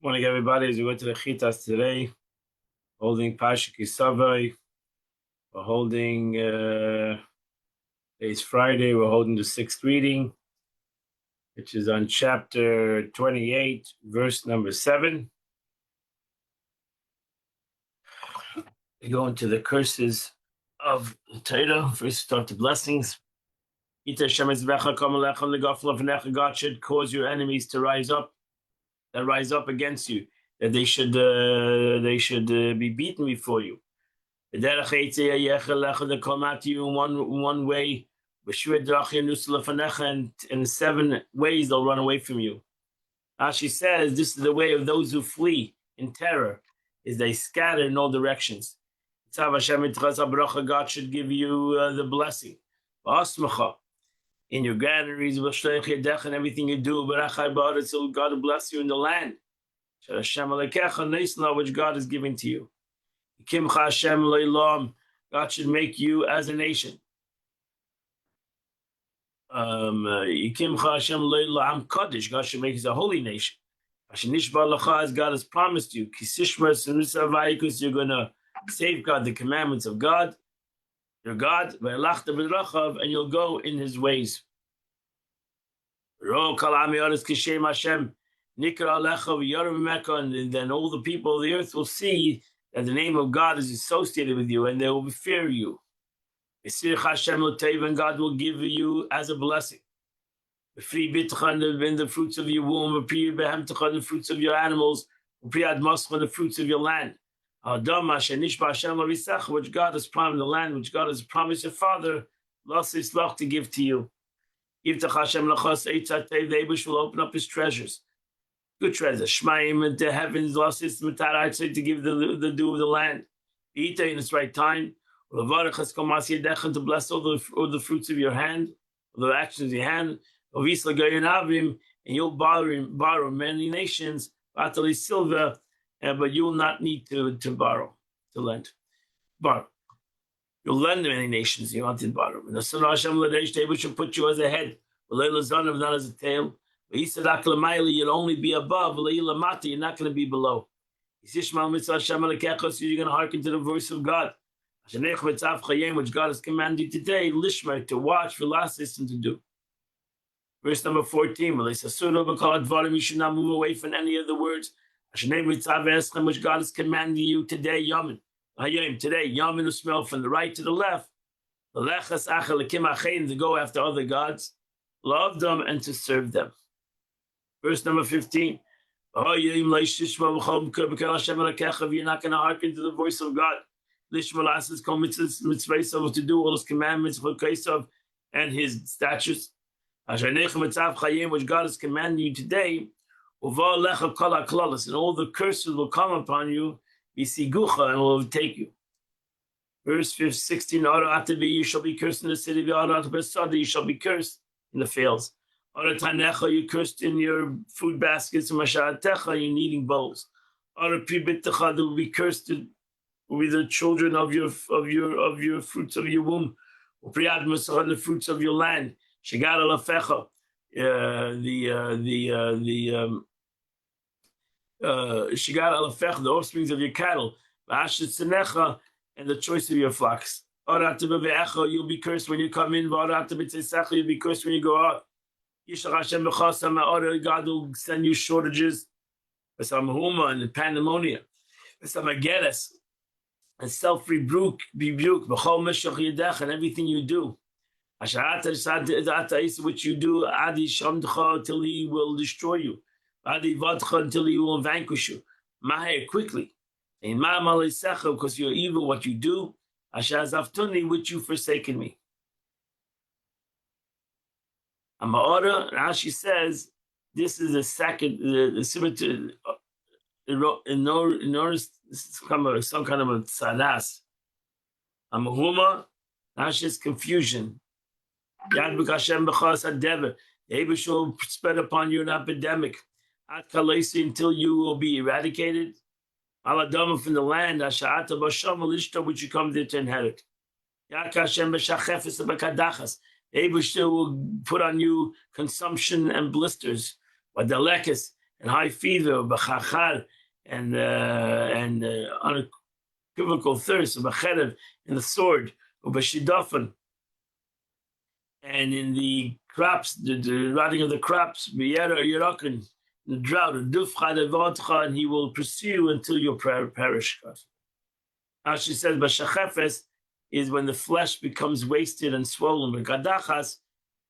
Morning, everybody. As we go to the Chitas today, holding Parsha Kisavai. We're holding, today's Friday, we're holding the sixth reading, which is on chapter 28, verse number 7. We go into the curses of the Torah. First, start the blessings. God should cause your enemies to rise up, that rise up against you, that they should be beaten before you. They come at you in one way, and in 7 ways they'll run away from you. Rashi says this is the way of those who flee in terror, is they scatter in all directions. God should give you the blessing. In your granaries, and everything you do, so God will bless you in the land, which God is giving to you. God should make you as a nation. God should make you a holy nation. As God has promised you, you're going to safeguard the commandments of God, your God, and you'll go in his ways. And then all the people of the earth will see that the name of God is associated with you, and they will fear you. And God will give you as a blessing in the fruits of your womb, the fruits of your animals, the fruits of your land, which God has promised, the land which God has promised your father to give to you. The Abish will open up his treasures, good treasures, Shmaim and the heavens, to give the dew of the land, eat in its right time, to bless all the fruits of your hand, all the actions of your hand, and you'll borrow many nations, silver, but you will not need to borrow, to lend. Borrow. You'll lend to many nations, you want to borrow. And the Son of Hashem should put you as a head, not as a tail. You'll only be above, you're not going to be below. So you're going to hearken to the voice of God, which God has commanded you today, lishmer, to watch, philosis, and to do. Verse number 14, you should not move away from any of the words which God has commanded you today, Yamin. Today, Yamin will smell from the right to the left, to go after other gods, love them, and to serve them. Verse number 15, if you're not going to hearken to the voice of God, to do all his commandments and his statutes, which God has commanded you today, and all the curses will come upon you, and will overtake you. Verse 16, you shall be cursed in the city, you shall be cursed in the fields. You cursed in your food baskets, your kneading bowls. Will be cursed will be the children of your fruits of your womb, the fruits of your land. The offsprings of your cattle, and the choice of your flocks. You'll be cursed when you come in, you'll be cursed when you go out. God will send you shortages, and pandemonium, and self-rebuke, and everything you do. Which you do, till he will destroy you, until he will vanquish you. Quickly. Because you're evil, what you do, which you forsaken me. Rashi says this is the second, the cemetery, in order some kind of a tzadas. Rashi's confusion. The Abish will spread upon you an epidemic until you will be eradicated. Aladama from the land, which you come there to inherit. The Abish will put on you consumption and blisters, and and high fever, b'chachar, and unequivocal thirst, b'cherev, and the sword, b'shidafan, and in the crops, the rotting of the crops, b'yerakin, the drought, and he will pursue until you perish. As she says, b'shachefes is when the flesh becomes wasted and swollen. But gadachas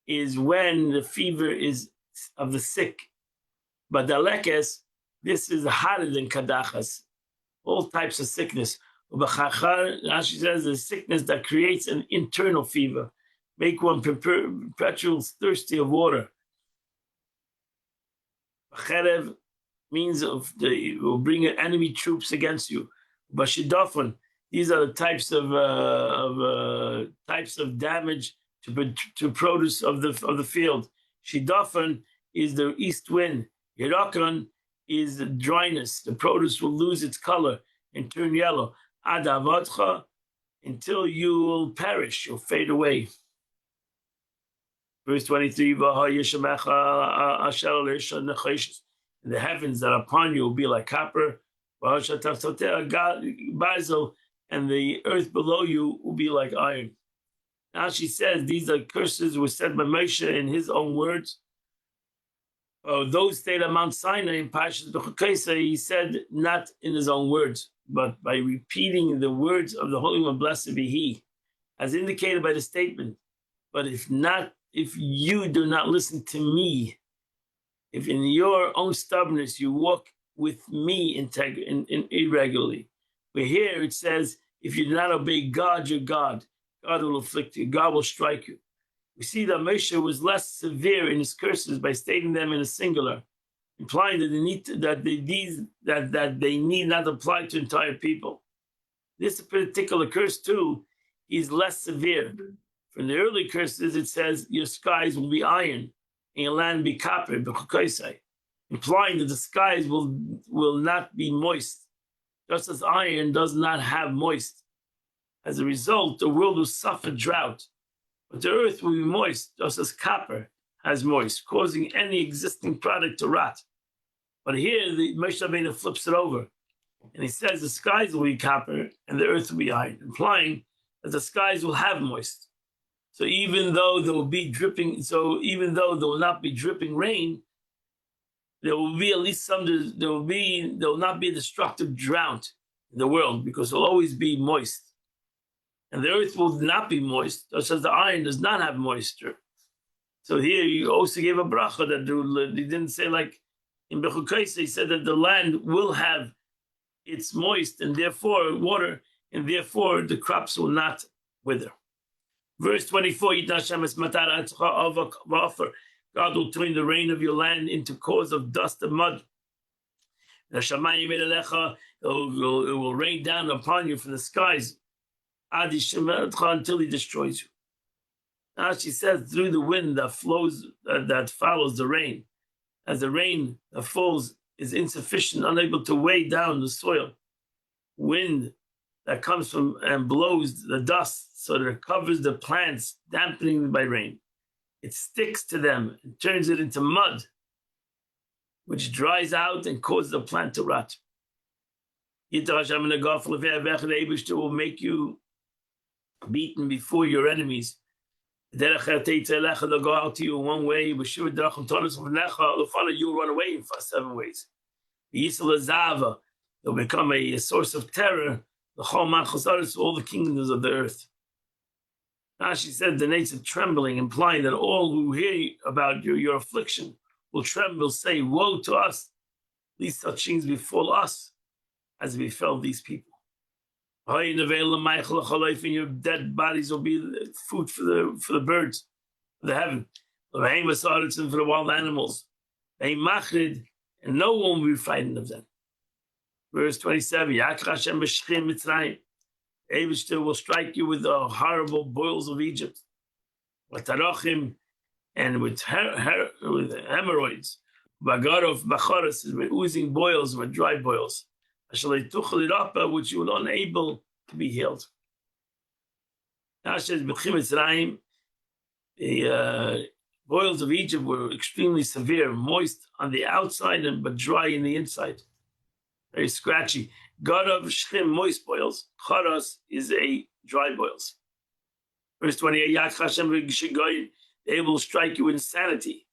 is when the fever is of the sick. But dalekes, this is harder than kadachas. All types of sickness. As she says, the sickness that creates an internal fever, make one perpetual thirsty of water. Cherev means will bring enemy troops against you. Bashidafon, these are the types of damage to produce of the field. Shidafon is the east wind. Yerakon is the dryness. The produce will lose its color and turn yellow. Adavadcha, until you will perish, you'll fade away. Verse 23, the heavens that are upon you will be like copper, and the earth below you will be like iron. Now she says these are curses were said by Moshe in his own words. Those stayed at Mount Sinai in Parshas Bechukosai, he said not in his own words, but by repeating the words of the Holy One, blessed be He, as indicated by the statement. But if you do not listen to me, if in your own stubbornness you walk with me irregularly, but here it says, if you do not obey God, your God, God will afflict you, God will strike you. We see that Moshe was less severe in his curses by stating them in a singular, implying that they need not apply to entire people. This particular curse too is less severe. From the early curses, it says your skies will be iron and your land be copper, implying that the skies will not be moist, just as iron does not have moist. As a result, the world will suffer drought, but the earth will be moist, just as copper has moist, causing any existing product to rot. But here, the Moshe Rabbeinu flips it over, and he says the skies will be copper and the earth will be iron, implying that the skies will have moist. So even though there will not be dripping rain, there will be at least there will not be a destructive drought in the world, because it will always be moist. And the earth will not be moist, just as the iron does not have moisture. So here you also gave a bracha that he didn't say like in Bechukosai, he said that the land will have its moist and therefore water, and therefore the crops will not wither. Verse 24, God will turn the rain of your land into cause of dust and mud. It will rain down upon you from the skies until he destroys you. Now she says, through the wind that follows the rain, as the rain that falls is insufficient, unable to weigh down the soil, wind that comes from and blows the dust so that it covers the plants, dampening them by rain. It sticks to them and turns it into mud, which dries out and causes the plant to rot. The Eibishter will make you beaten before your enemies. They'll go out to you in one way, they'll follow you, run away in 7 ways. They'll become a source of terror, all the kingdoms of the earth. Now she said the nates of trembling, implying that all who hear about your affliction will tremble, say, woe to us, least such things befall us as befell these people. And your dead bodies will be food for the birds of the heaven, for the wild animals. And no one will be frightened of them. Verse 27, Eibishter will strike you with the horrible boils of Egypt, and with hemorrhoids, with oozing boils, with dry boils, which you will unable to be healed. Now it says, boils of Egypt were extremely severe, moist on the outside but dry in the inside. Very scratchy. Gadav shchim, moist boils. Charas is a dry boils. Verse 28, Yak Hashem v'gishigoyin, they will strike you with insanity,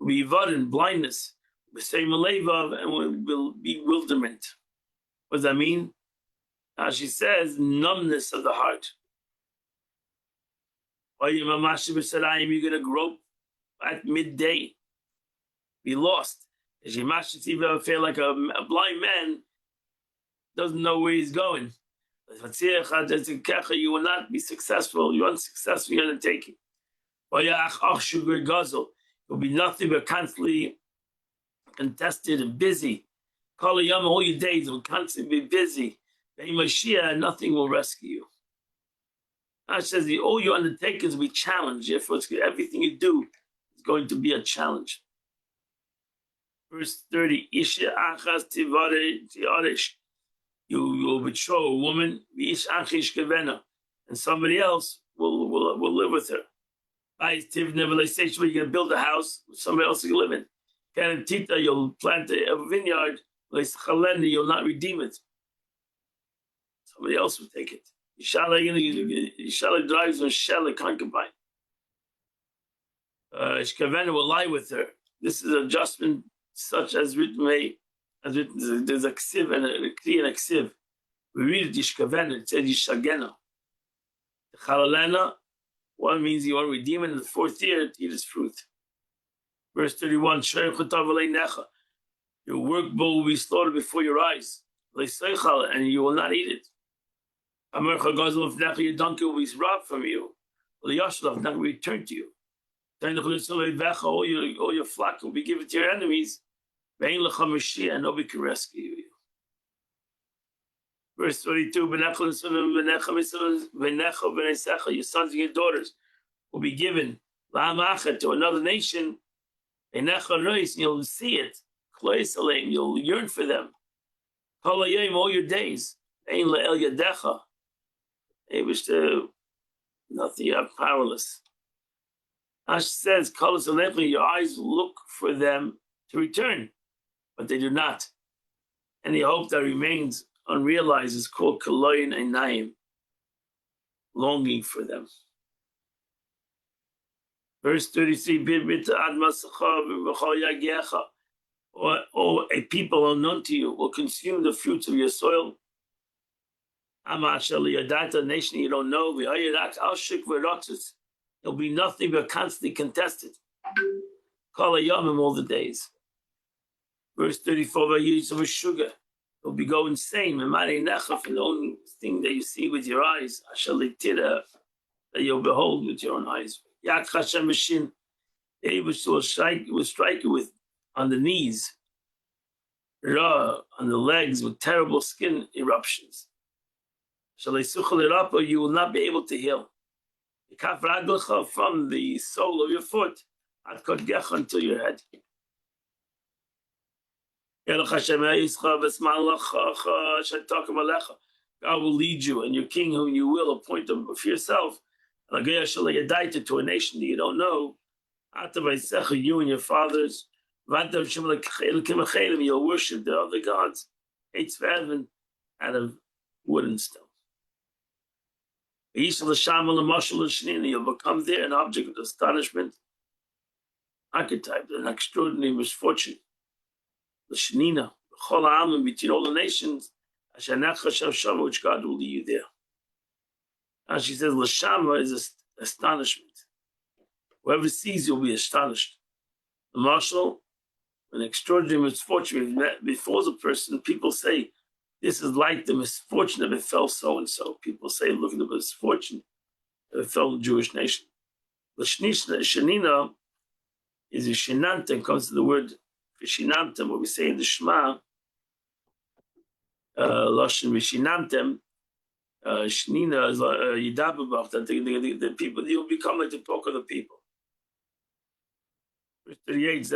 v'yivadim, blindness, v'sei malevav, and will bewilderment. What does that mean? She says, numbness of the heart. You're going to grope at midday, be lost. Feel like a blind man doesn't know where he's going. You will not be successful. You're unsuccessful in your undertaking. You'll be nothing but constantly contested and busy. All your days will constantly be busy. Nothing will rescue you. It says all your undertakings will be challenged. Therefore, everything you do is going to be a challenge. Verse 30, Isha achas tivaresh. You will betroth a woman, and somebody else will live with her. You're going to build a house, somebody else will live in. You'll plant a vineyard, you'll not redeem it. Somebody else will take it. Yishala drives a shell, a concubine. Ishkavena will lie with her. This is an adjustment such as written, there's a ksiv and a kli and a ksiv. We read it, Yishkavena, it says Yishagena. The chalalena, one means you want to redeem it in the fourth year to eat its fruit. Verse 31, your work bowl will be slaughtered before your eyes, and you will not eat it. Your donkey will be robbed from you. Not return to you. All your flock will be given to your enemies, and nobody can rescue you. Verse 22, your sons and your daughters will be given to another nation, and you'll see it. You'll yearn for them. All your days. Nothing, you are powerless. Ash says, your eyes look for them to return, but they do not. And the hope that remains unrealized is called kaloyin einayim, longing for them. Verse 33, or a people unknown to you will consume the fruits of your soil. A nation you don't know, there'll be nothing but constantly contested. Call a yomim all the days. Verse 34, you'll be go insane. And the only thing that you see with your eyes, that you'll behold with your own eyes. Yak Hashem Mashin, will strike you with on the knees, on the legs with terrible skin eruptions. You will not be able to heal. From the sole of your foot until your head. God will lead you, and your king, whom you will appoint for yourself, to a nation that you don't know. You and your fathers, you'll worship the other gods, out of wood and stone. You'll become there an object of astonishment, archetype, an extraordinary misfortune. Between all the nations, which God will lead you there. And she says, Lashama is astonishment. Whoever sees you will be astonished. The marshal, an extraordinary misfortune befalls a person, people say, this is like the misfortune that befell so-and-so. People say, look at the misfortune that befell the Jewish nation. Shanina is a shinanta, comes to the word vishinamtem, what we say in the Shema, Lashon vishinamtem, Shnina is Yidababach, that the people, you'll become like the talk of the people. Verse 38,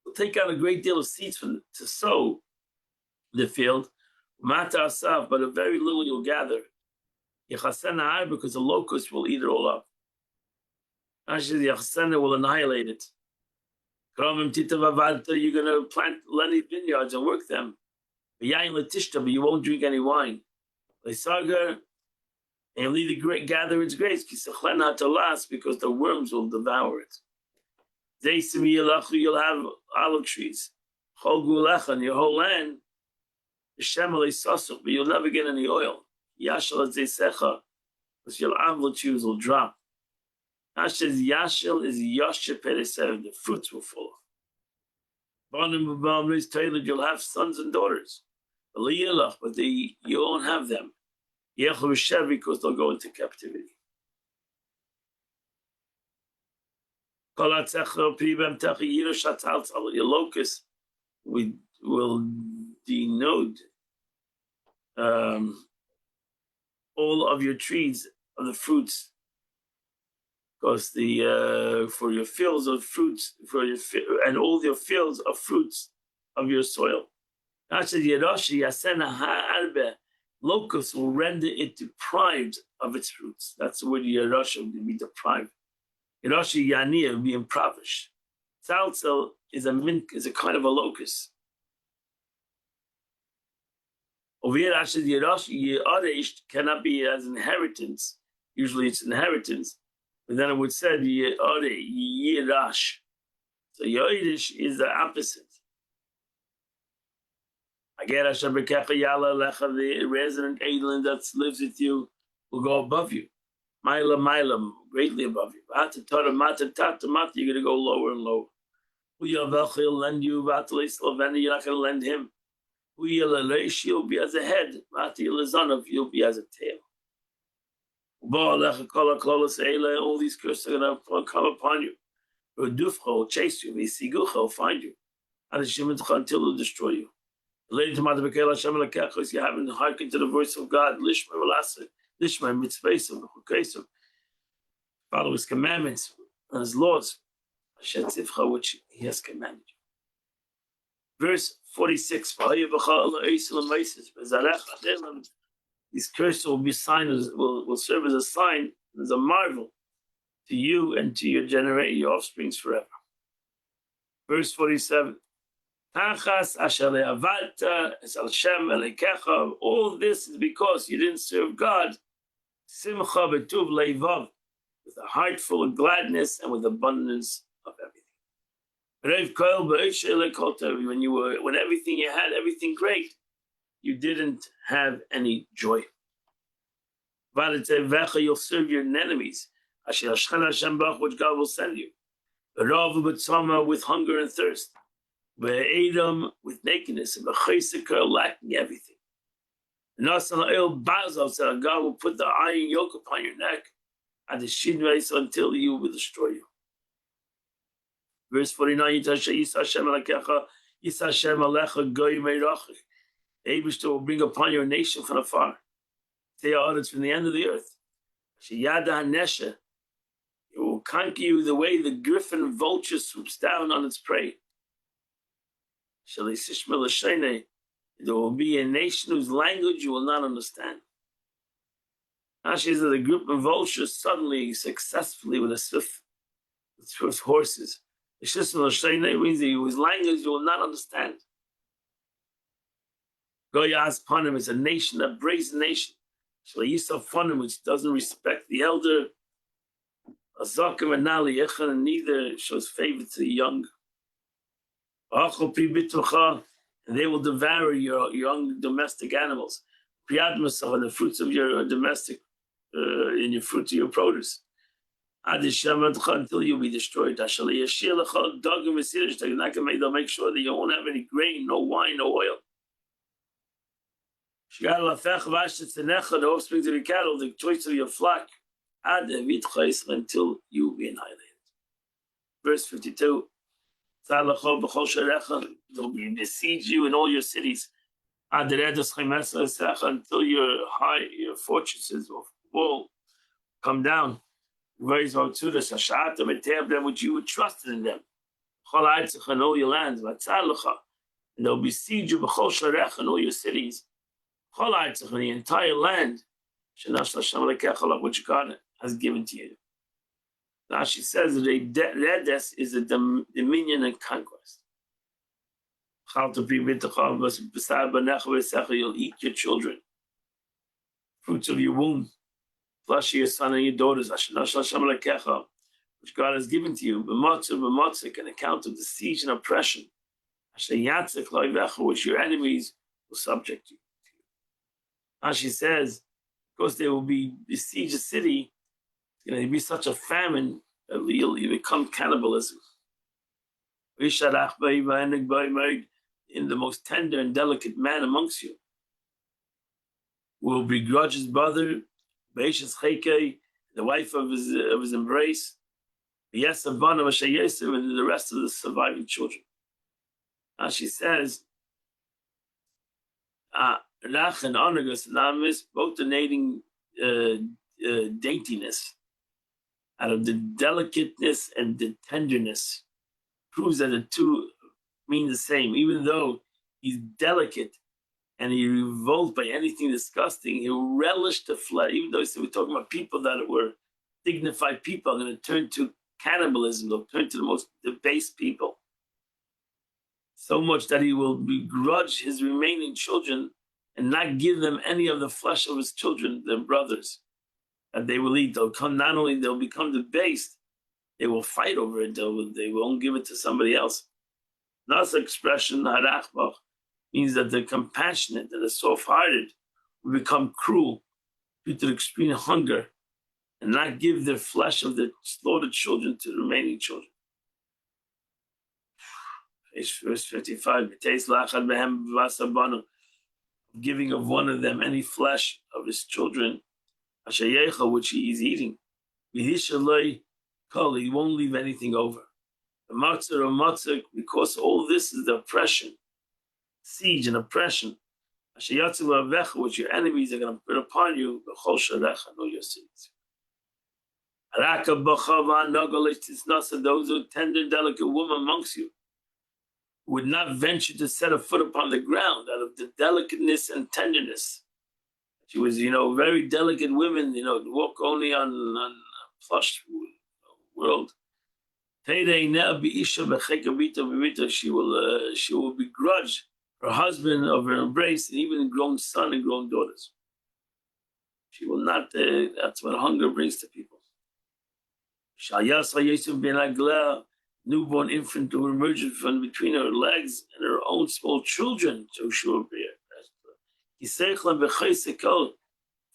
will take out a great deal of seeds to sow the field. Mata asaf, but a very little you'll gather. Because the locust will eat it all up. Actually, the Achsana will annihilate it. You're going to plant many vineyards and work them. But you won't drink any wine. And leave the grape, gather its grapes, to last because the worms will devour it. You'll have olive trees. In your whole land, but you'll never get any oil. Because your olive trees will drop. Ashes Yashil is Yasha Peresev, the fruits will fall off. You'll have sons and daughters. But you won't have them. Because they'll go into captivity. Your locust will denote all of your trees of the fruits. Because for your fields of fruits, and all your fields of fruits of your soil. Locusts will render it deprived of its fruits. That's the word Yerusha, will be deprived. Yerusha Yanir will be impoverished. Tzalzel is a kind of a locust. Over here, actually, Yerusha cannot be as inheritance. Usually it's inheritance. But then it would say Yirash. So Yoidish is the opposite. The resident alien that lives with you will go above you. Mila, greatly above you. You're going to go lower and lower. He'll lend you, you're not going to lend him. You'll be as a head. You'll be as a tail. All these curses are going to come upon you. Will chase you. Will find you. Until they'll destroy you. You haven't hearkened to the voice of God. Lishma mitzvah, follow his commandments and his laws, which he has commanded you. Verse 46. These curses will be signs, will serve as a sign, as a marvel to you and to your offsprings forever. Verse 47. All this is because you didn't serve God. Simcha b'tuv leivav, with a heart full of gladness and with abundance of everything. When everything you had, everything great, you didn't have any joy. You'll serve your enemies, which God will send you. With hunger and thirst. With nakedness, and lacking everything. And God will put the iron yoke upon your neck and the shinreis until He will destroy you. Verse 49. Abishta will bring upon your nation from afar. It's from the end of the earth. It will conquer you the way the griffin vulture swoops down on its prey. There will be a nation whose language you will not understand. Actually, the group of vultures suddenly, successfully, with swift horses. The means whose language you will not understand. Goyas Panim is a nation, a brazen nation. Panim, which doesn't respect the elder. Azakim and Nali, and neither shows favor to the young. And they will devour your young domestic animals. And the fruits of your domestic, in your fruits of your produce. Until you'll be destroyed. They'll make sure that you won't have any grain, no wine, no oil. The offspring of your cattle, the choice of your flock, until you will be annihilated. Verse 52. They'll besiege you in all your cities until your fortresses will come down. Which you would trust in them. In all your lands. And they'll besiege you in all your cities. In the entire land which God has given to you. Rashi says that redes is a dominion and conquest. You'll eat your children, fruits of your womb, flesh of your son and your daughters, which God has given to you, an account of the siege and oppression, which your enemies will subject you to. Rashi says, because they will besiege a city, it's going to be such a famine that you'll become cannibalism. In the most tender and delicate man amongst you will begrudge his brother, the wife of his embrace, and the rest of the surviving children. She says, Rach and Onagus anonymous, both donating daintiness out of the delicateness and the tenderness, proves that the two mean the same. Even though he's delicate and he revolts by anything disgusting, he'll relish the flesh. Even though we're talking about people that were dignified people, are going to turn to cannibalism. They'll turn to the most debased people. So much that he will begrudge his remaining children and not give them any of the flesh of his children, their brothers, that they will eat. Not only they'll become debased, they will fight over it. They won't give it to somebody else. This expression, harachbach, means that the compassionate, that the soft-hearted, will become cruel due to extreme hunger and not give their flesh of their slaughtered children to the remaining children. Verse 55, giving of one of them any flesh of his children, which he is eating. He won't leave anything over. The matzah or matzah, because all this is the oppression, siege and oppression, which your enemies are going to put upon you, know your sins. Those who tender, delicate woman amongst you would not venture to set a foot upon the ground out of the delicateness and tenderness. She was, very delicate women, walk only on plush world. She will begrudge her husband of her embrace and even grown son and grown daughters. She will not, that's what hunger brings to people. Newborn infant who emerged from between her legs and her own small children, Joshua bear.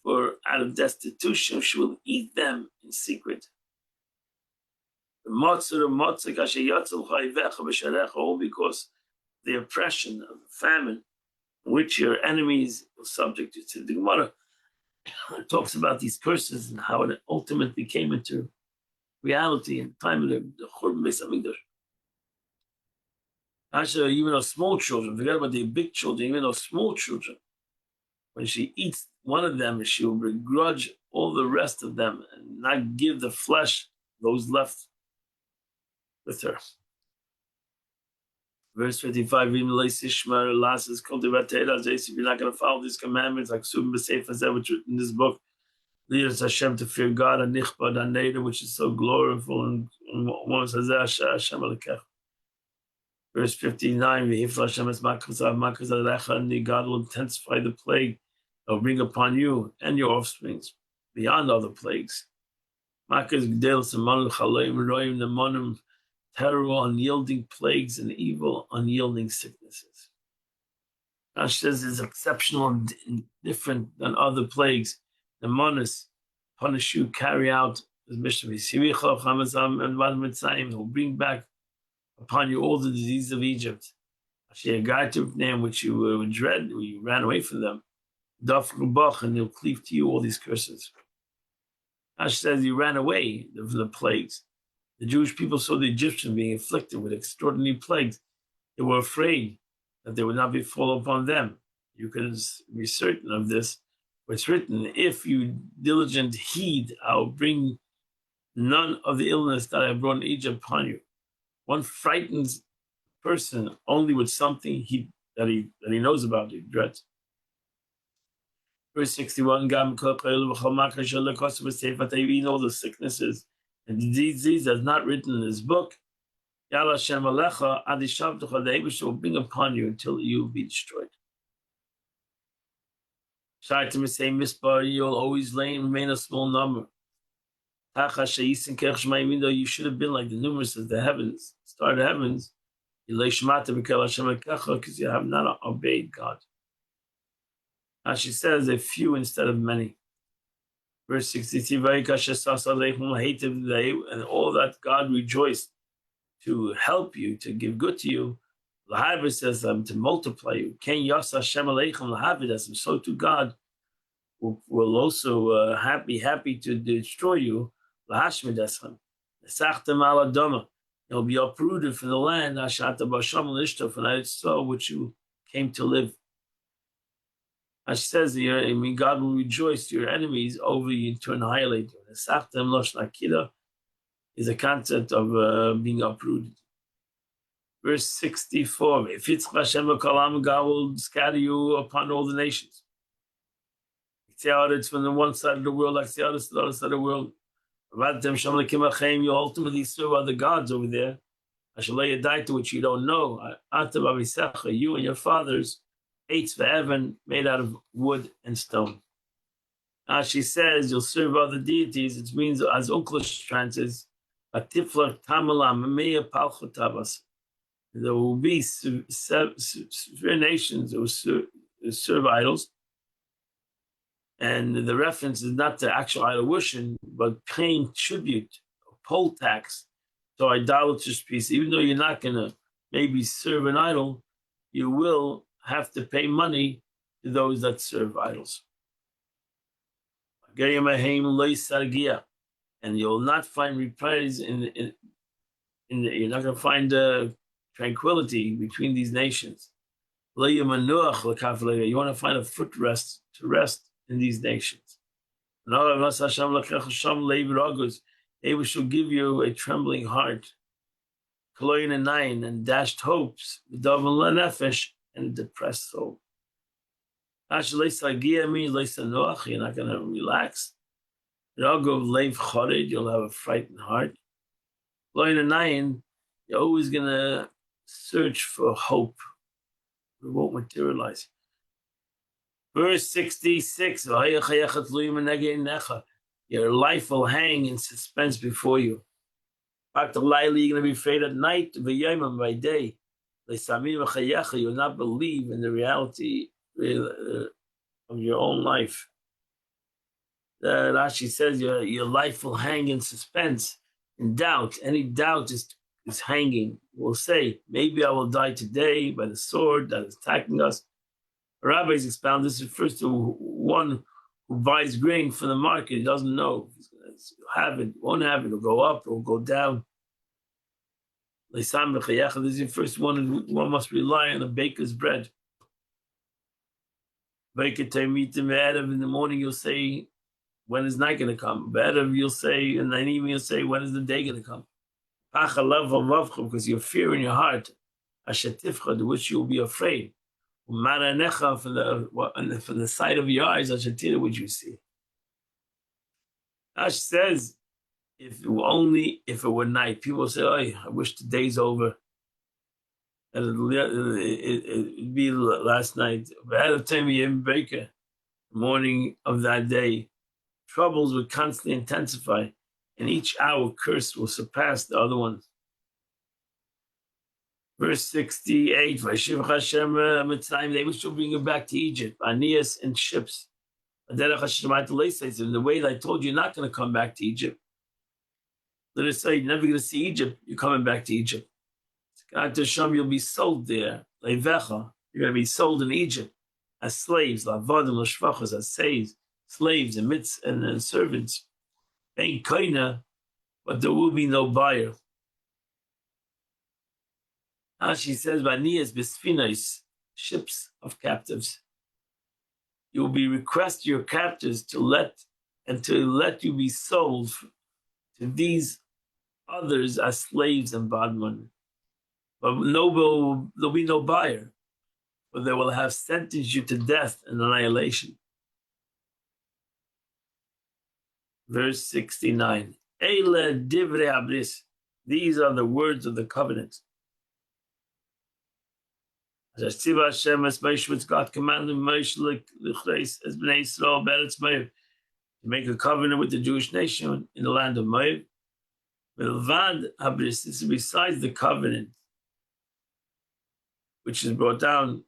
For out of destitution she will eat them in secret. All because the oppression of the famine, which your enemies will subject you to. The Gemara talks about these curses and how it ultimately came into reality in the time of the Churban Beis Hamikdash. Actually, even those small children, forget about the big children, even those small children, when she eats one of them, she will begrudge all the rest of them and not give the flesh those left with her. Verse 55, if you're not going to follow these commandments, like Subim B'Sefer Zeh, which is written in this book, leaders Hashem to fear God and Nichbad Haneda, which is so gloriful, and verse 59, God will intensify the plague that will bring upon you and your offsprings beyond other plagues. The terrible, unyielding plagues and evil, unyielding sicknesses. Rashi says is exceptional and different than other plagues. The manas punish you, carry out his mission. He will bring back upon you all the diseases of Egypt. Which you dread, you ran away from them. And he'll cleave to you all these curses. Rashi says you ran away from the plagues. The Jewish people saw the Egyptians being afflicted with extraordinary plagues. They were afraid that they would not befall upon them. You can be certain of this. It's written, if you diligent heed, I'll bring none of the illness that I brought in Egypt upon you. One frightens a person only with something that he knows about, he dreads. Verse 61, you've eaten all the sicknesses And the disease that's not written in this book, Yalla Hashem Alecha, Adi Shavtecha, the Abish will bring upon you until you be destroyed. Shaitim is saying, Mispar, you'll always remain a small number. You should have been like the numerous of the heavens, star of the heavens, because you have not obeyed God. As she says, a few instead of many. Verse 63, and all that God rejoiced to help you, to give good to you. Lahavid says to multiply you. Ken Yasa Hashem Aleichem Lahavid, so to God will also be happy to destroy you. Lahashmid Eschem. Nesachtem ala Doma. You'll be uprooted from the land, Ashata Basham Lishto, from that soul which you came to live. As she says here, I mean, God will rejoice your enemies over you to annihilate you. Nesachtem Losh Nakida is a concept of being uprooted. Verse 64, if it's Hashem Kalam, God will scatter you upon all the nations. It's from the one side of the world, like the other side of the world. You ultimately serve other gods over there. To which you don't know. You and your fathers ate for heaven made out of wood and stone. As she says, you'll serve other deities. It means, as Unklish translates, there will be severe nations who serve idols. And the reference is not to actual idol worship, but paying tribute, poll tax to idolatrous piece. Even though you're not going to maybe serve an idol, you will have to pay money to those that serve idols. And you'll not find repairs you're not going to find tranquility between these nations. You want to find a footrest to rest in these nations. They shall give you a trembling heart, and dashed hopes, and a depressed soul. You're not going to relax. You'll have a frightened heart. You're always going to search for hope. It won't materialize. Verse 66, your life will hang in suspense before you. You're going to be afraid at night, by day. You'll not believe in the reality of your own life. Rashi says your life will hang in suspense, in doubt. Any doubt is hanging. We'll say, maybe I will die today by the sword that is attacking us. Rabbis expound this refers to one who buys grain from the market. He doesn't know if he's going to have it, won't have it, it'll go up, it'll go down. This is the first one must rely on the baker's bread. In the morning you'll say, when is night going to come? You'll say, and then even you'll say, when is the day going to come? Because you fear in your heart, to which you'll be afraid. From the sight of your eyes, which you see. Ash says, if it were night, people say, "Oh, I wish the day's over." And it'd be last night. The morning of that day, troubles would constantly intensify, and each hour curse will surpass the other one. Verse 68, Vashiv Hashem Mitzrayim, they wish to bring you back to Egypt, Aeneas and ships. In the way that I told you, you're not going to come back to Egypt. Let us say, you're never going to see Egypt, you're coming back to Egypt. God to Hashem, you'll be sold there. Leivecha, you're going to be sold in Egypt as slaves, lavadim, l'shvachas, as slaves and servants. Ain't kaina, but there will be no buyer. Now she says, Vanias bisfinos, ships of captives. You will be request your captives to let you be sold to these others as slaves and bondmen. But there'll be no buyer, but they will have sentenced you to death and annihilation. Verse 69. Eile divrei habris. These are the words of the covenant. As Tziva Hashem as Moshe, which God commanded Moshe as Bnei Yisrael Beretz Moav, to make a covenant with the Jewish nation in the land of Moav. Milvad habris, this is besides the covenant, which is brought down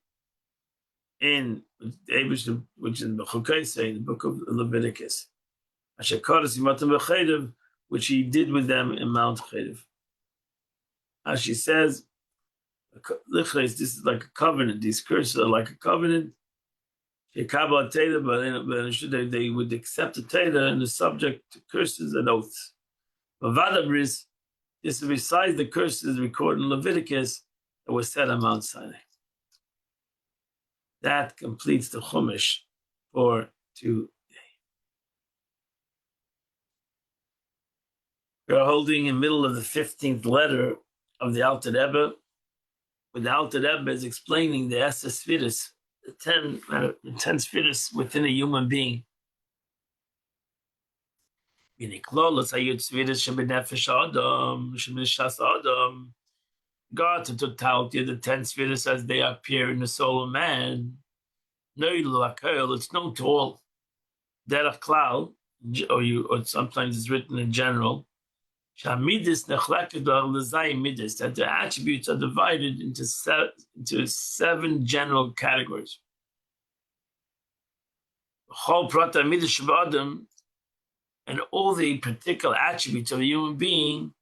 in which is in the book of Leviticus. Which he did with them in Mount Cherev. As she says, this is like a covenant. These curses are like a covenant. But they would accept the Torah and the subject to curses and oaths. But Vadabris, this is besides the curses recorded in Leviticus that was said on Mount Sinai. That completes the Chumash for today. We are holding in the middle of the 15th letter of the Alter Rebbe, where the Alter Rebbe is explaining the Esses Sfiris, the 10 Sfiris within a human being. God, to totality of the 10 Sfiris as they appear in the soul of man. It's known to all. Derech Klal, or sometimes it's written in general, that the attributes are divided into 7 general categories. And all the particular attributes of a human being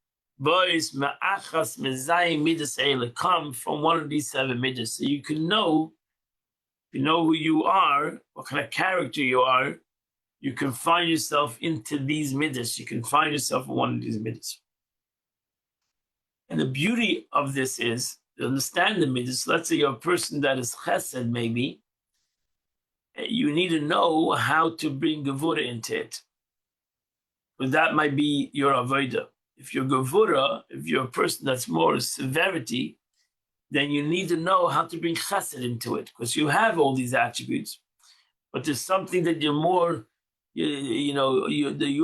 come from one of these 7 midas. So you can know, if you know who you are, what kind of character you are, you can find yourself into these midas. You can find yourself in one of these midas. And the beauty of this is to understand the midas. Let's say you're a person that is chesed, maybe. You need to know how to bring gevura into it. But that might be your avodah. If you're gevura, if you're a person that's more severity, then you need to know how to bring chesed into it, because you have all these attributes. But there's something that you're more, you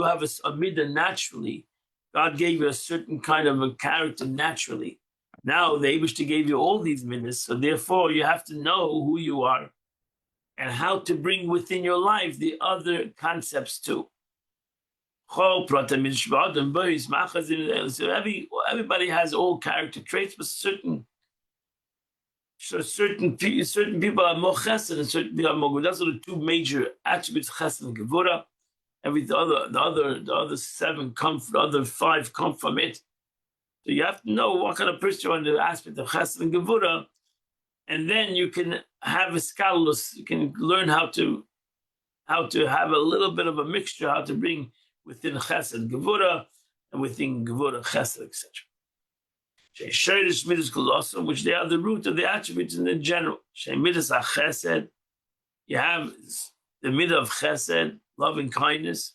have a midah naturally. God gave you a certain kind of a character naturally. Now the Eibishter gave you all these midas, so therefore you have to know who you are and how to bring within your life the other concepts too. So everybody has all character traits, but certain people are more chesed and certain people are more good. Those are the 2 major attributes, chesed and gevura. The other 7 come from, the other 5 come from it. So you have to know what kind of person you are in the aspect of chesed and gevura, and then you can have a scalus. You can learn how to have a little bit of a mixture, how to bring within chesed gevura and within gevura chesed, etc. Sheirish midas kolosum, which they are the root of the attributes in the general. Midas chesed, you have the midah of chesed, loving kindness,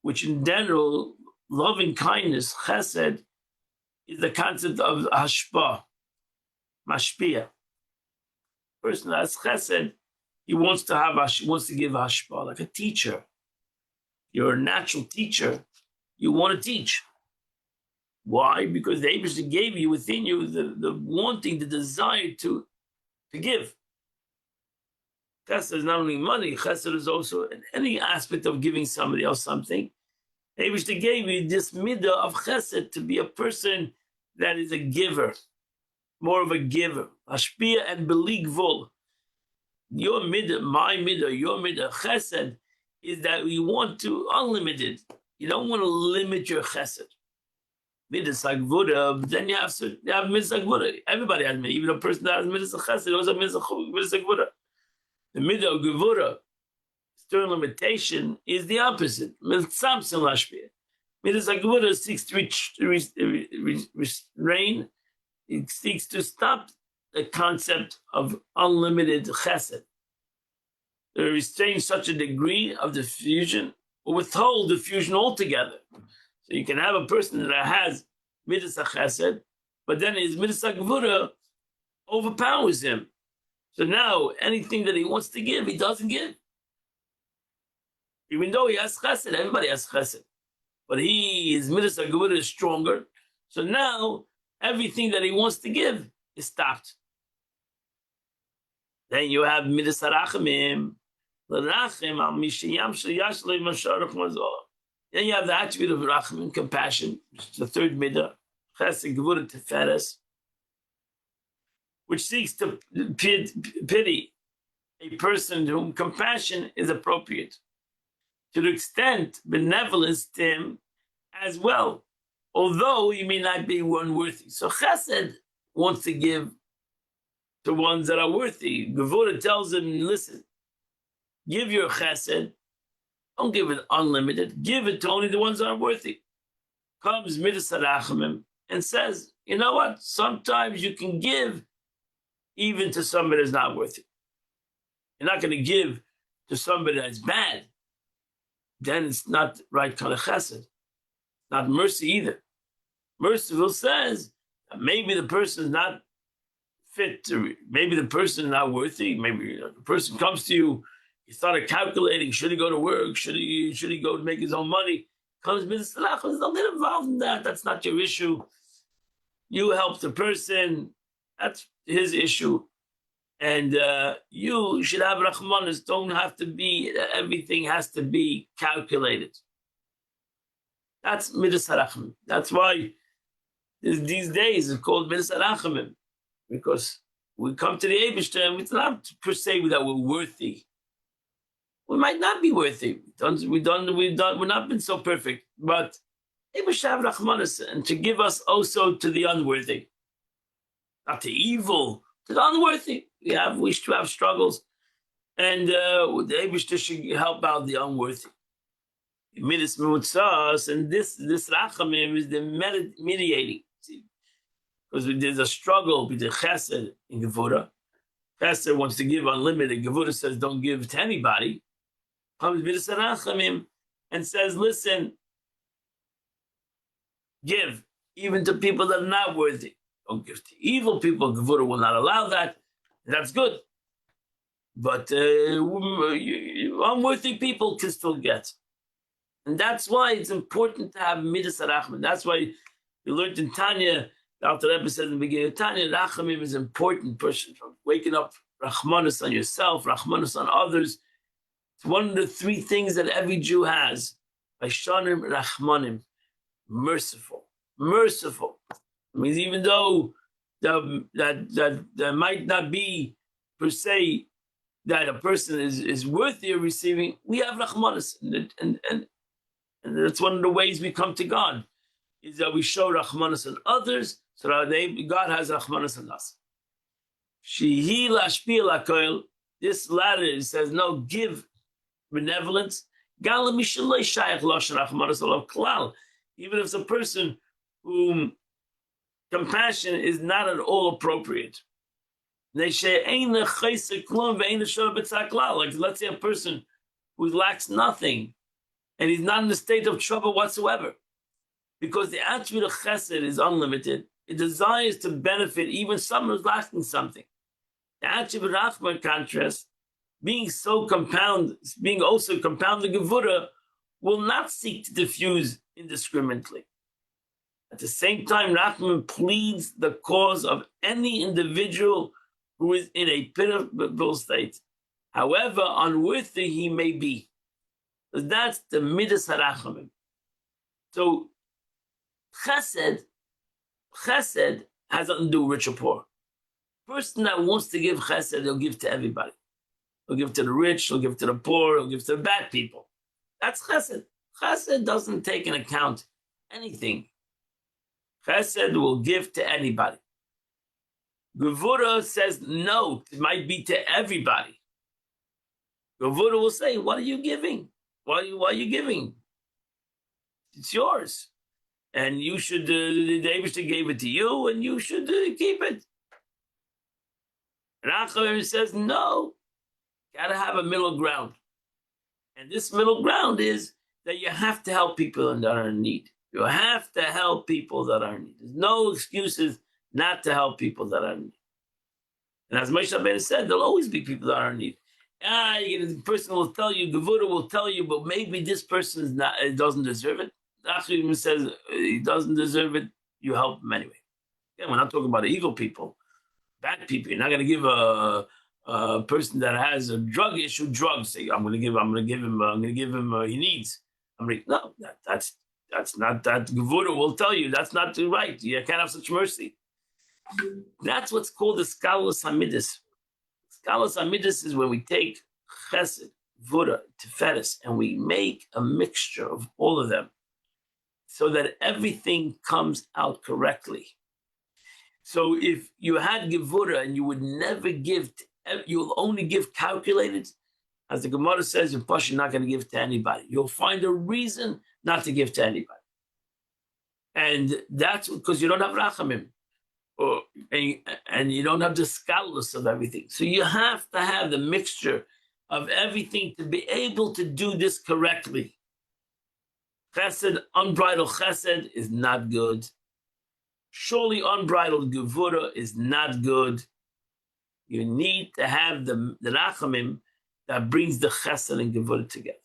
which in general, loving kindness, chesed, is the concept of hashpah, mashpia. Person that has chesed, he wants to give hashpah, like a teacher. You're a natural teacher. You want to teach. Why? Because the Eibishter gave you within you the wanting, the desire to give. Chesed is not only money. Chesed is also in any aspect of giving somebody else something. The Eibishter gave you this midah of chesed to be a person that is a giver, more of a giver. Hashpia and beligvul. Your midah, my midah, your midah, chesed, is that you want to unlimited. You don't want to limit your chesed. Midas Gevura, but then you have Midas Gevura. Everybody has midah. Even a person that has Midas Chesed also has Midas Gevura. The midah of Gevura, stern limitation, is the opposite. Midas Gevura seeks to restrain. It seeks to stop the concept of unlimited Chesed. They restrain such a degree of diffusion or withhold diffusion altogether. So you can have a person that has midas chesed, but then his midas gevura overpowers him. So now anything that he wants to give, he doesn't give. Even though he has chesed, everybody has chesed. but his midas gevura is stronger. So now everything that he wants to give is stopped. Then you have midas harachamim, l'rachem al mishiyam sheyashlei masharach mazor. Then you have the attribute of rachamim, compassion, which is the third midah, chesed gevura teferes, which seeks to pity a person to whom compassion is appropriate, to the extent benevolence to him as well, although he may not be unworthy. So chesed wants to give to ones that are worthy. Gevura tells him, listen, give your chesed, don't give it unlimited, give it to only the ones that are worthy. Comes midas harachamim and says, you know what, sometimes you can give even to somebody that's not worthy. You're not going to give to somebody that's bad. Then it's not right kind of chesed. Not mercy either. Merciful says that maybe the person is not fit to, maybe the person is not worthy. Maybe the person comes to you, you started calculating, should he go to work? Should he go to make his own money? Comes midas harachamim, don't get involved in that. That's not your issue. You help the person. That's his issue. And you should have rachmanis. Don't have to be, everything has to be calculated. That's midas harachamim. That's why these days it's called midas harachamim, because we come to the Eibishter and it's not per se that we're worthy. We might not be worthy. We've not been so perfect, but Eibishter have rachmanis and to give us also to the unworthy, not to evil, to the unworthy. We should have struggles, and the Eibishter should help out the unworthy. Midas mutzas, and this rachamim is the mediating. Because there's a struggle between chesed and gevura. Chesed wants to give unlimited. Gevura says don't give to anybody. Comes midas harachamim and says, listen, give even to people that are not worthy. Don't give to evil people. Gevura will not allow that. That's good. But unworthy people can still get. And that's why it's important to have midas harachamim. That's why we learned in Tanya, the Alter Rebbe said in the beginning of Tanya, rachamim is an important person. From waking up, rachmanis on yourself, rachmanis on others. It's one of the three things that every Jew has. Vaishanim rachmanim, merciful. Merciful. It means even though that might not be per se that a person is worthy of receiving, we have rachmanis, and that's one of the ways we come to God, is that we show rachmanis on others, so that God has rachmanis on us. Shehi lashpi lakoil. This latter says no, give benevolence. Even if it's a person whom compassion is not at all appropriate. Like let's say a person who lacks nothing and he's not in a state of trouble whatsoever. Because the attribute of chesed is unlimited. It desires to benefit even someone who's lacking something. The attribute of rachman, in contrast, being also compounded gevura, will not seek to diffuse indiscriminately. At the same time, Rachman pleads the cause of any individual who is in a pitiable state, however unworthy he may be. So that's the midas harachamim. So chesed has nothing to do with rich or poor. Person that wants to give chesed, he'll give to everybody. He'll give to the rich, he'll give to the poor, he'll give to the bad people. That's chesed. Chesed doesn't take into account anything. Chesed will give to anybody. Gevura says no, it might be to everybody. Gevura will say, what are you giving? Why are you giving? It's yours. And you should, the Eibishter gave it to you, and you should keep it. Rachamim says, no, gotta have a middle ground. And this middle ground is that you have to help people that are in need. You have to help people that are in need. There's no excuses not to help people that are in need. And as Moshe Rabbeinu said, there'll always be people that are in need. The person will tell you, Gevura will tell you, but maybe this person doesn't deserve it. Rachim says he doesn't deserve it, you help him anyway. Again, we're not talking about evil people, bad people. You're not going to give a person that has a drug issue drugs. Say, I'm going to give him. He needs. No, that's not that. Gevura will tell you that's not right. You can't have such mercy. That's what's called the Skalos Hamidus. Skalos Hamidus is when we take Chesed, Gevura, Tiferes, and we make a mixture of all of them, so that everything comes out correctly. So if you had Gevura and you would never give, you'll only give calculated, as the Gemara says, you're not going to give to anybody. You'll find a reason not to give to anybody. And that's because you don't have Rachamim, and you don't have the scholars of everything. So you have to have the mixture of everything to be able to do this correctly. Chesed, unbridled chesed is not good. Surely unbridled gevura is not good. You need to have the rachamim that brings the chesed and gevura together.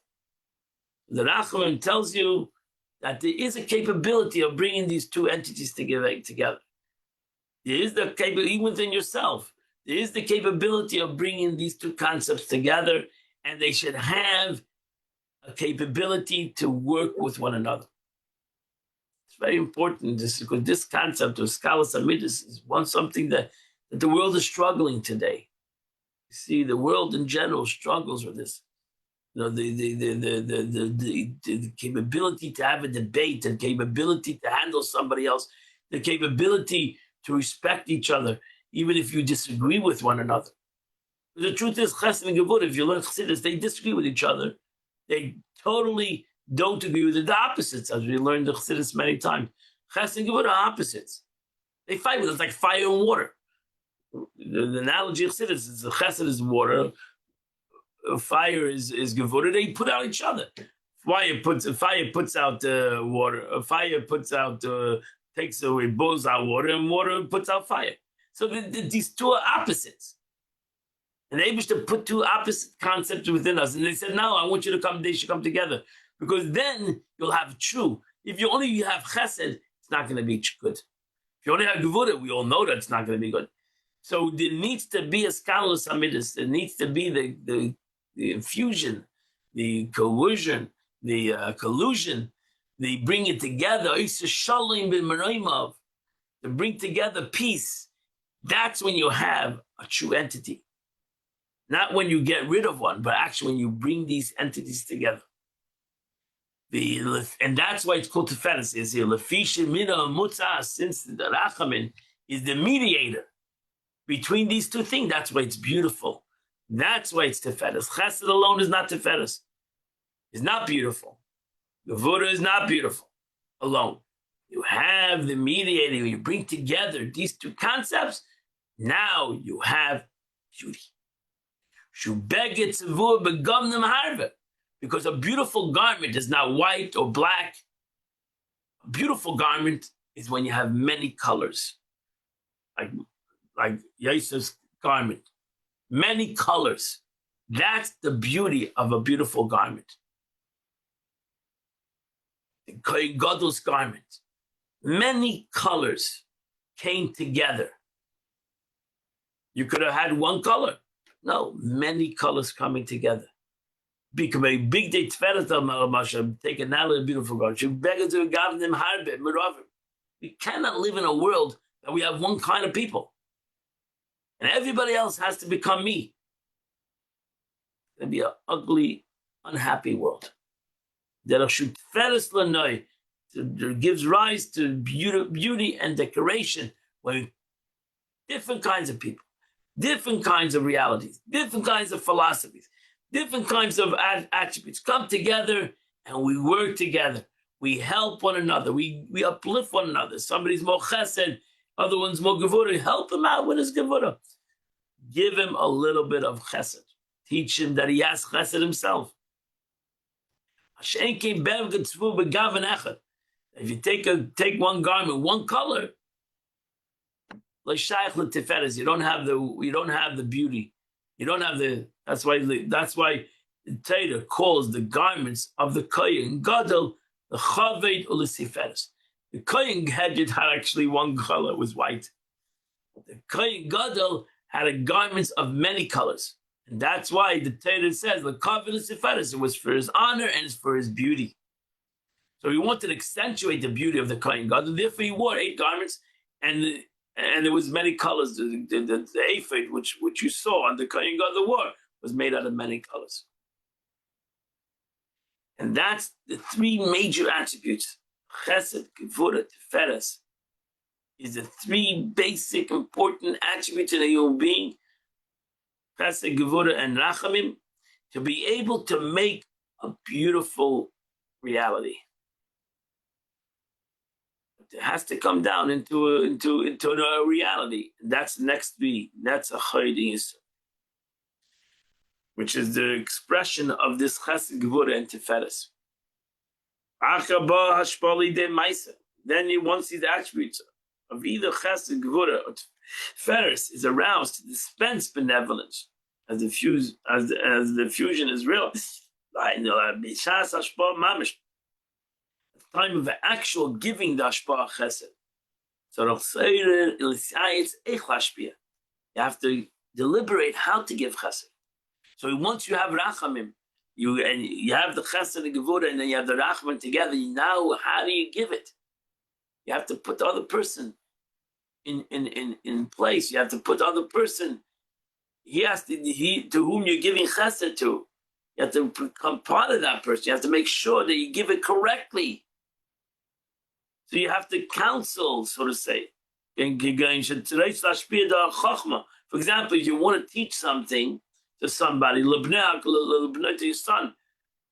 The rachamim tells you that there is a capability of bringing these two entities together. There is the capability, even within yourself, there is the capability of bringing these two concepts together, and they should have a capability to work with one another. It's very important, because this concept of Skalos Hamidus is something that the world is struggling today. You see, the world in general struggles with this. You know, the capability to have a debate, the capability to handle somebody else, the capability to respect each other, even if you disagree with one another. The truth is, Chesed and Gevura, if you learn Chassidus, they disagree with each other. They totally don't agree with the opposites, as we learned the Chassidus many times. Chesed and Gevura are opposites. They fight with it. It's like fire and water. The analogy of Chassidus is the Chesed is water, fire is Gevura. They put out each other. Fire puts out water. Fire puts out takes away, blows out water, and water puts out fire. So these two are opposites. And they wish to put two opposite concepts within us. And they said, no, I want you to come, they should come together. Because then you'll have true. If you only have chesed, it's not going to be good. If you only have gevura, we all know that it's not going to be good. So there needs to be a Skalos Hamidus. There needs to be the infusion, the coercion, the collusion, the bring it together, to bring together peace. That's when you have a true entity. Not when you get rid of one, but actually when you bring these entities together. And that's why it's called Tiferes. Is here since the Rachamin is the mediator between these two things. That's why it's beautiful. That's why it's Tiferes. Chesed alone is not Tiferes. It's not beautiful. Gevura is not beautiful alone. You have the mediator. You bring together these two concepts. Now you have beauty. Because a beautiful garment is not white or black. A beautiful garment is when you have many colors. Like Yosef's garment. Many colors. That's the beauty of a beautiful garment. The Kohen Gadol's garment. Many colors came together. You could have had one color. No, many colors coming together. Become a big day Tiferes, take another beautiful garment. We cannot live in a world that we have one kind of people. And everybody else has to become me. It's going to be an ugly, unhappy world. That gives rise to beauty and decoration when different kinds of people, different kinds of realities, different kinds of philosophies, different kinds of attributes come together and we work together. We help one another. We uplift one another. Somebody's more chesed, other one's more gevura. Help him out with his gevura. Give him a little bit of chesed. Teach him that he has chesed himself. If you take one garment, one color, you don't have the beauty. You don't have the. That's why the Torah calls the garments of the Kohen Gadol The Chaved Ulisiferes. The Kohen Gadget had actually one color, it was white. The Kohen Gadol had a garments of many colors. And that's why the Torah says, the Chaved Ulisiferes, it was for his honor and it's for his beauty. So he wanted to accentuate the beauty of the Kohen Gadol. Therefore, he wore 8 garments, and there was many colors. The ephod, which you saw on the Kohen Gadol wore, was made out of many colors. And that's the 3 major attributes. Chesed, Gevurah, Tiferes is the 3 basic important attributes in a human being. Chesed, Gevurah, and Rachamim, to be able to make a beautiful reality. It has to come down into a reality. That's the next 3. That's a Chayid, which is the expression of this Chesed, Gevurah, and Tiferes. Then once these attributes of either Chesed, Gevurah, or Tiferes is aroused to dispense benevolence, as the fusion is real, time of the actual giving the Ashpah Chesed. So you have to deliberate how to give Chesed. So once you have Rachamim, you have the Chesed and Gevurah, and then you have the Rachamim together. Now, how do you give it? You have to put the other person in place. You have to put the other person. To whom you're giving Chesed to. You have to become part of that person. You have to make sure that you give it correctly. So you have to counsel, so to say. For example, if you want to teach something to somebody, to your son,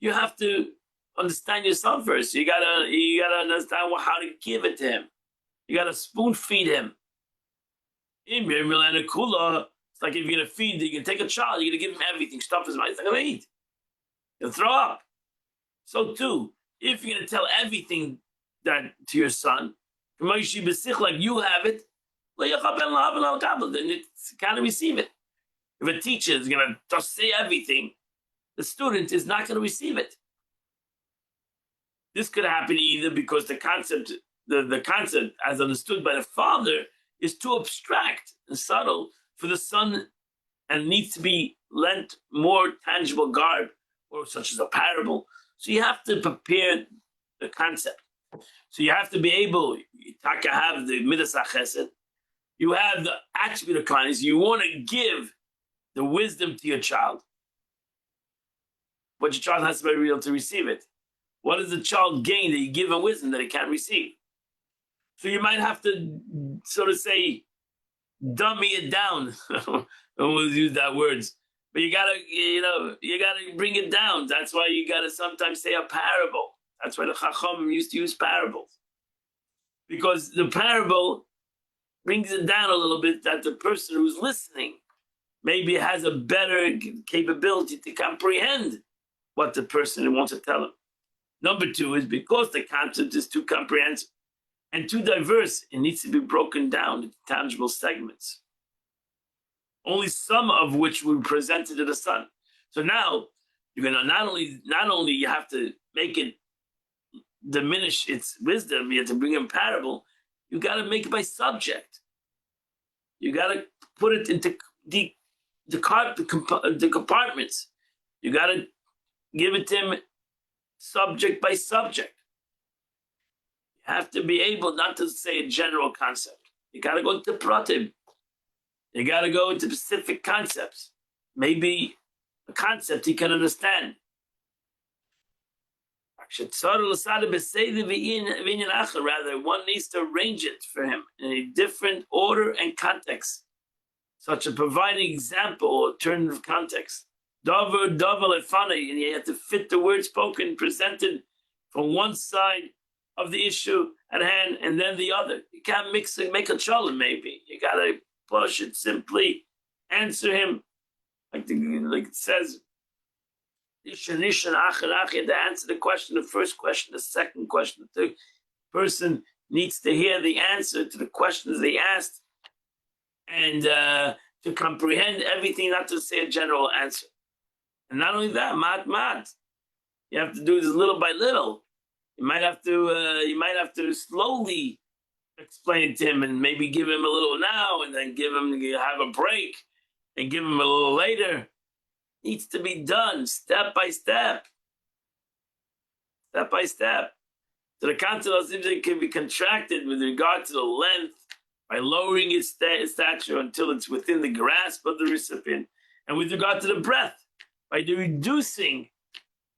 you have to understand yourself first. You gotta understand how to give it to him. You gotta spoon feed him. It's like if you're gonna feed, you can take a child, you're gonna give him everything, stuff his mouth, he's not gonna eat. He'll throw up. So too, if you're gonna tell everything that to your son, like you have it, then it can't receive it. If a teacher is going to just say everything, the student is not going to receive it. This could happen either because the concept as understood by the father is too abstract and subtle for the son and needs to be lent more tangible garb, or such as a parable. So you have to prepare the concept. So you have to be able to have the midas chesed. You have the attribute of kindness. You want to give the wisdom to your child, but your child has to be able to receive it. What does the child gain that you give him wisdom that he can't receive? So you might have to, so to say, dummy it down. I won't use that words, but you gotta bring it down. That's why you gotta sometimes say a parable. That's why the Chacham used to use parables, because the parable brings it down a little bit, that the person who's listening maybe has a better capability to comprehend what the person wants to tell him. Number 2 is because the concept is too comprehensive and too diverse, it needs to be broken down into tangible segments, only some of which were presented to the son. So now you're gonna not only you have to make it diminish its wisdom, you have to bring in parable, you got to make it by subject. You got to put it into the compartments. You got to give it to him subject by subject. You have to be able not to say a general concept. You got to go into pratim. You got to go into specific concepts. Maybe a concept he can understand. Rather, one needs to arrange it for him in a different order and context, such as providing example or turn of context. Davar funny, and you have to fit the word spoken presented from one side of the issue at hand and then the other. You can't mix it, make a cholent maybe. You gotta push it simply, answer him like it says. To answer the question, the first question, the second question, the third person needs to hear the answer to the questions they asked and to comprehend everything, not to say a general answer. And not only that, mat. You have to do this little by little. You might have to slowly explain it to him and maybe give him a little now and then have a break and give him a little later. Needs to be done step by step. Step by step. So the concept of zimzum can be contracted with regard to the length by lowering its stature until it's within the grasp of the recipient, and with regard to the breath by reducing,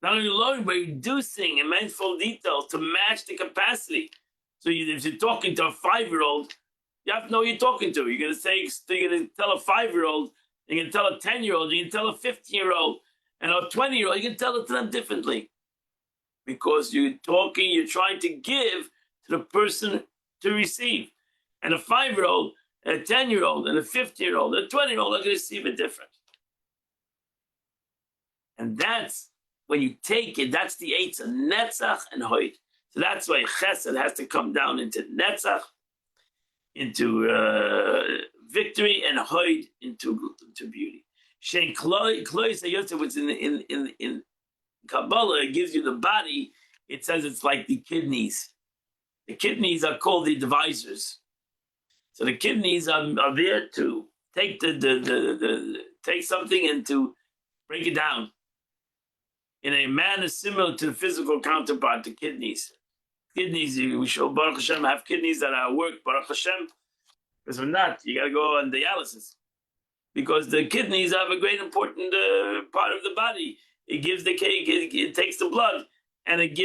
not only lowering but reducing in manifold details to match the capacity. So if you're talking to a 5-year-old, you have to know who you're talking to. You're going to tell a 5-year-old, you're going to tell a 10-year-old, you can tell a 15-year-old, and a 20-year-old, you can tell it to them differently. Because you're trying to give to the person to receive. And a 5-year-old, a 10-year-old, and a 15-year-old, and a 20-year-old are going to receive it different. And that's when you take it, that's the eights of Netzach and Hoid. So that's why Chesed has to come down into Netzach, into victory, and Hoid into beauty. Shein Kloi Sayotze, which in Kabbalah, it gives you the body. It says it's like the kidneys. The kidneys are called the divisors. So the kidneys are there to take take something and to break it down in a manner similar to the physical counterpart, the kidneys. Kidneys, we should, Baruch Hashem, have kidneys that are work, Baruch Hashem. Because if not, you got to go on dialysis. Because the kidneys have a great important part of the body. It gives the cake, it takes the blood, and it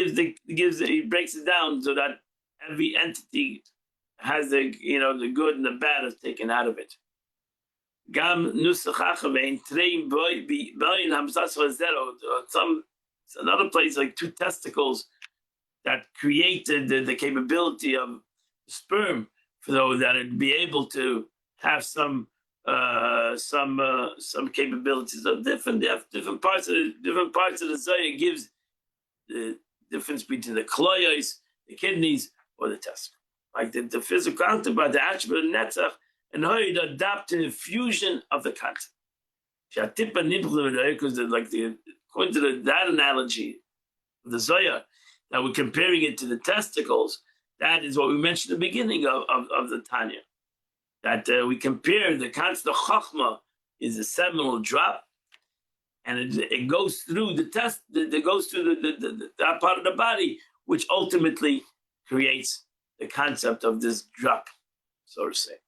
breaks it down so that every entity has the good and the bad is taken out of it. It's another place like two testicles that created the capability of sperm for those that would be able to have some capabilities of different parts of the Zohar gives the difference between the kloyos, the kidneys, or the testicle. Like the physical counterpart, the attribute of Netzach, and how you adapt to the fusion of the concept. Because according to that analogy of the Zohar, that we're comparing it to the testicles, that is what we mentioned at the beginning of the Tanya. That we compare the concept of Chachma is a seminal drop, and it goes through it goes through that part of the body, which ultimately creates the concept of this drop, so to say.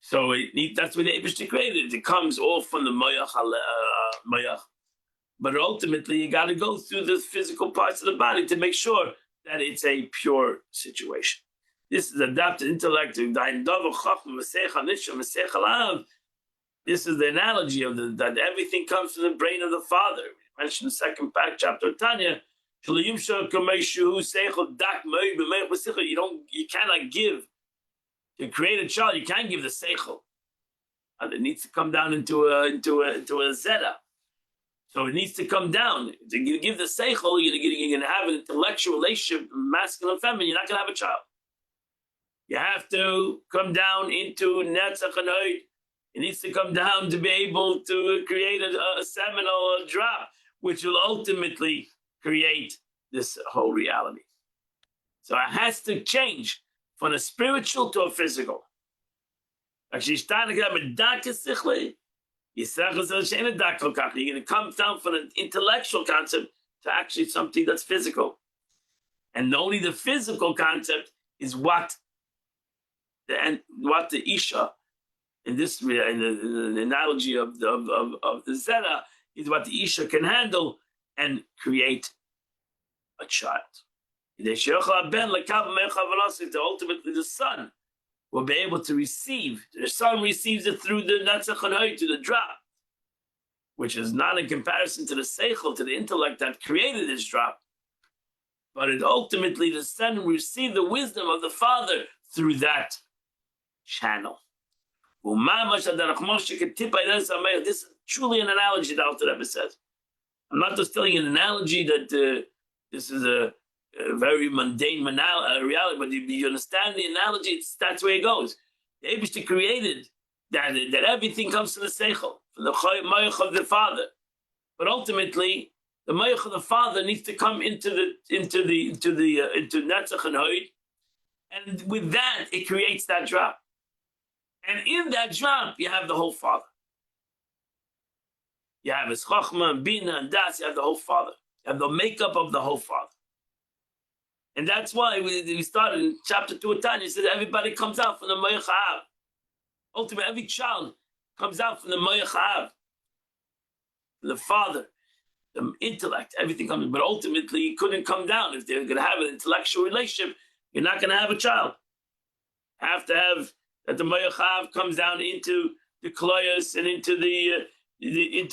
So that's what the Eibishter created. It comes all from the Moyach, but ultimately you got to go through the physical parts of the body to make sure that it's a pure situation. This is adapted intellect. This is the analogy of that everything comes from the brain of the Father. We mentioned the second chapter of Tanya. You cannot give to create a child. You can't give the seichel. It needs to come down into a zeta. So it needs to come down. To give the seichel, you're going to have an intellectual relationship, masculine and feminine. You're not going to have a child. You have to come down into Netzach and Hoid. It needs to come down to be able to create a seminal drop, which will ultimately create this whole reality. So it has to change from a spiritual to a physical. You're going to come down from an intellectual concept to actually something that's physical. And only the physical concept is what the Isha, in the analogy of the Zera, is what the Isha can handle and create a child. Ultimately, the son will be able to receive. The son receives it through the Netzach and Hoid, to the drop, which is not in comparison to the Seichel, to the intellect that created this drop. But ultimately, the son will receive the wisdom of the father through that channel. This is truly an analogy that Alter Rebbe says. I'm not just telling you an analogy that this is a very mundane reality, but you understand the analogy, that's where it goes. The Eibishter created that everything comes from the Seichel, from the Moyach of the Father. But ultimately, The Mayach of the father needs to come into Netzach and Hoid, and with that it creates that drop. And in that drop, you have the whole father. You have his Chachma and Bina and Das. You have the whole father. You have the makeup of the whole father. And that's why we started in chapter 2 of Tanya. He said everybody comes out from the Mayach Ha'av. Ultimately, every child comes out from the Mayach Ha'av. The father, the intellect, everything comes. But ultimately, he couldn't come down. If they're going to have an intellectual relationship, you're not going to have a child. Have to have that the Mayach Ha'av comes down into the Kloyos and into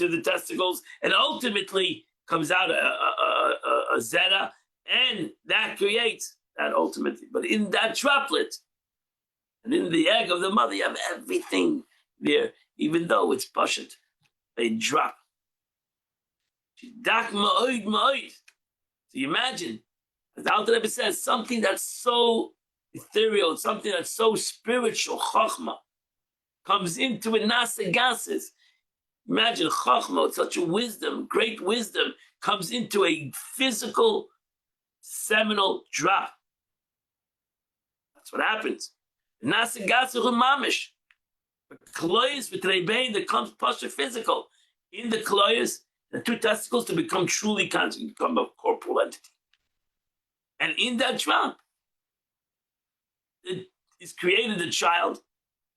the testicles, and ultimately comes out a Zera. And that creates that ultimately. But in that droplet, and in the egg of the mother, you have everything there, even though it's pashut, a drop. Dak ma'oid ma'oid. So you imagine, as the Alter Rebbe says, something that's so ethereal, something that's so spiritual, chachma, comes into it, nasa gases. Imagine chachma, with such a wisdom, great wisdom, comes into a physical seminal drop. That's what happens. Nasa gaser mamish. The kloyes with rebein that comes pasha physical. In the kloyes, the two testicles to become truly conscious, become a corporal entity. And in that drop, it is created a child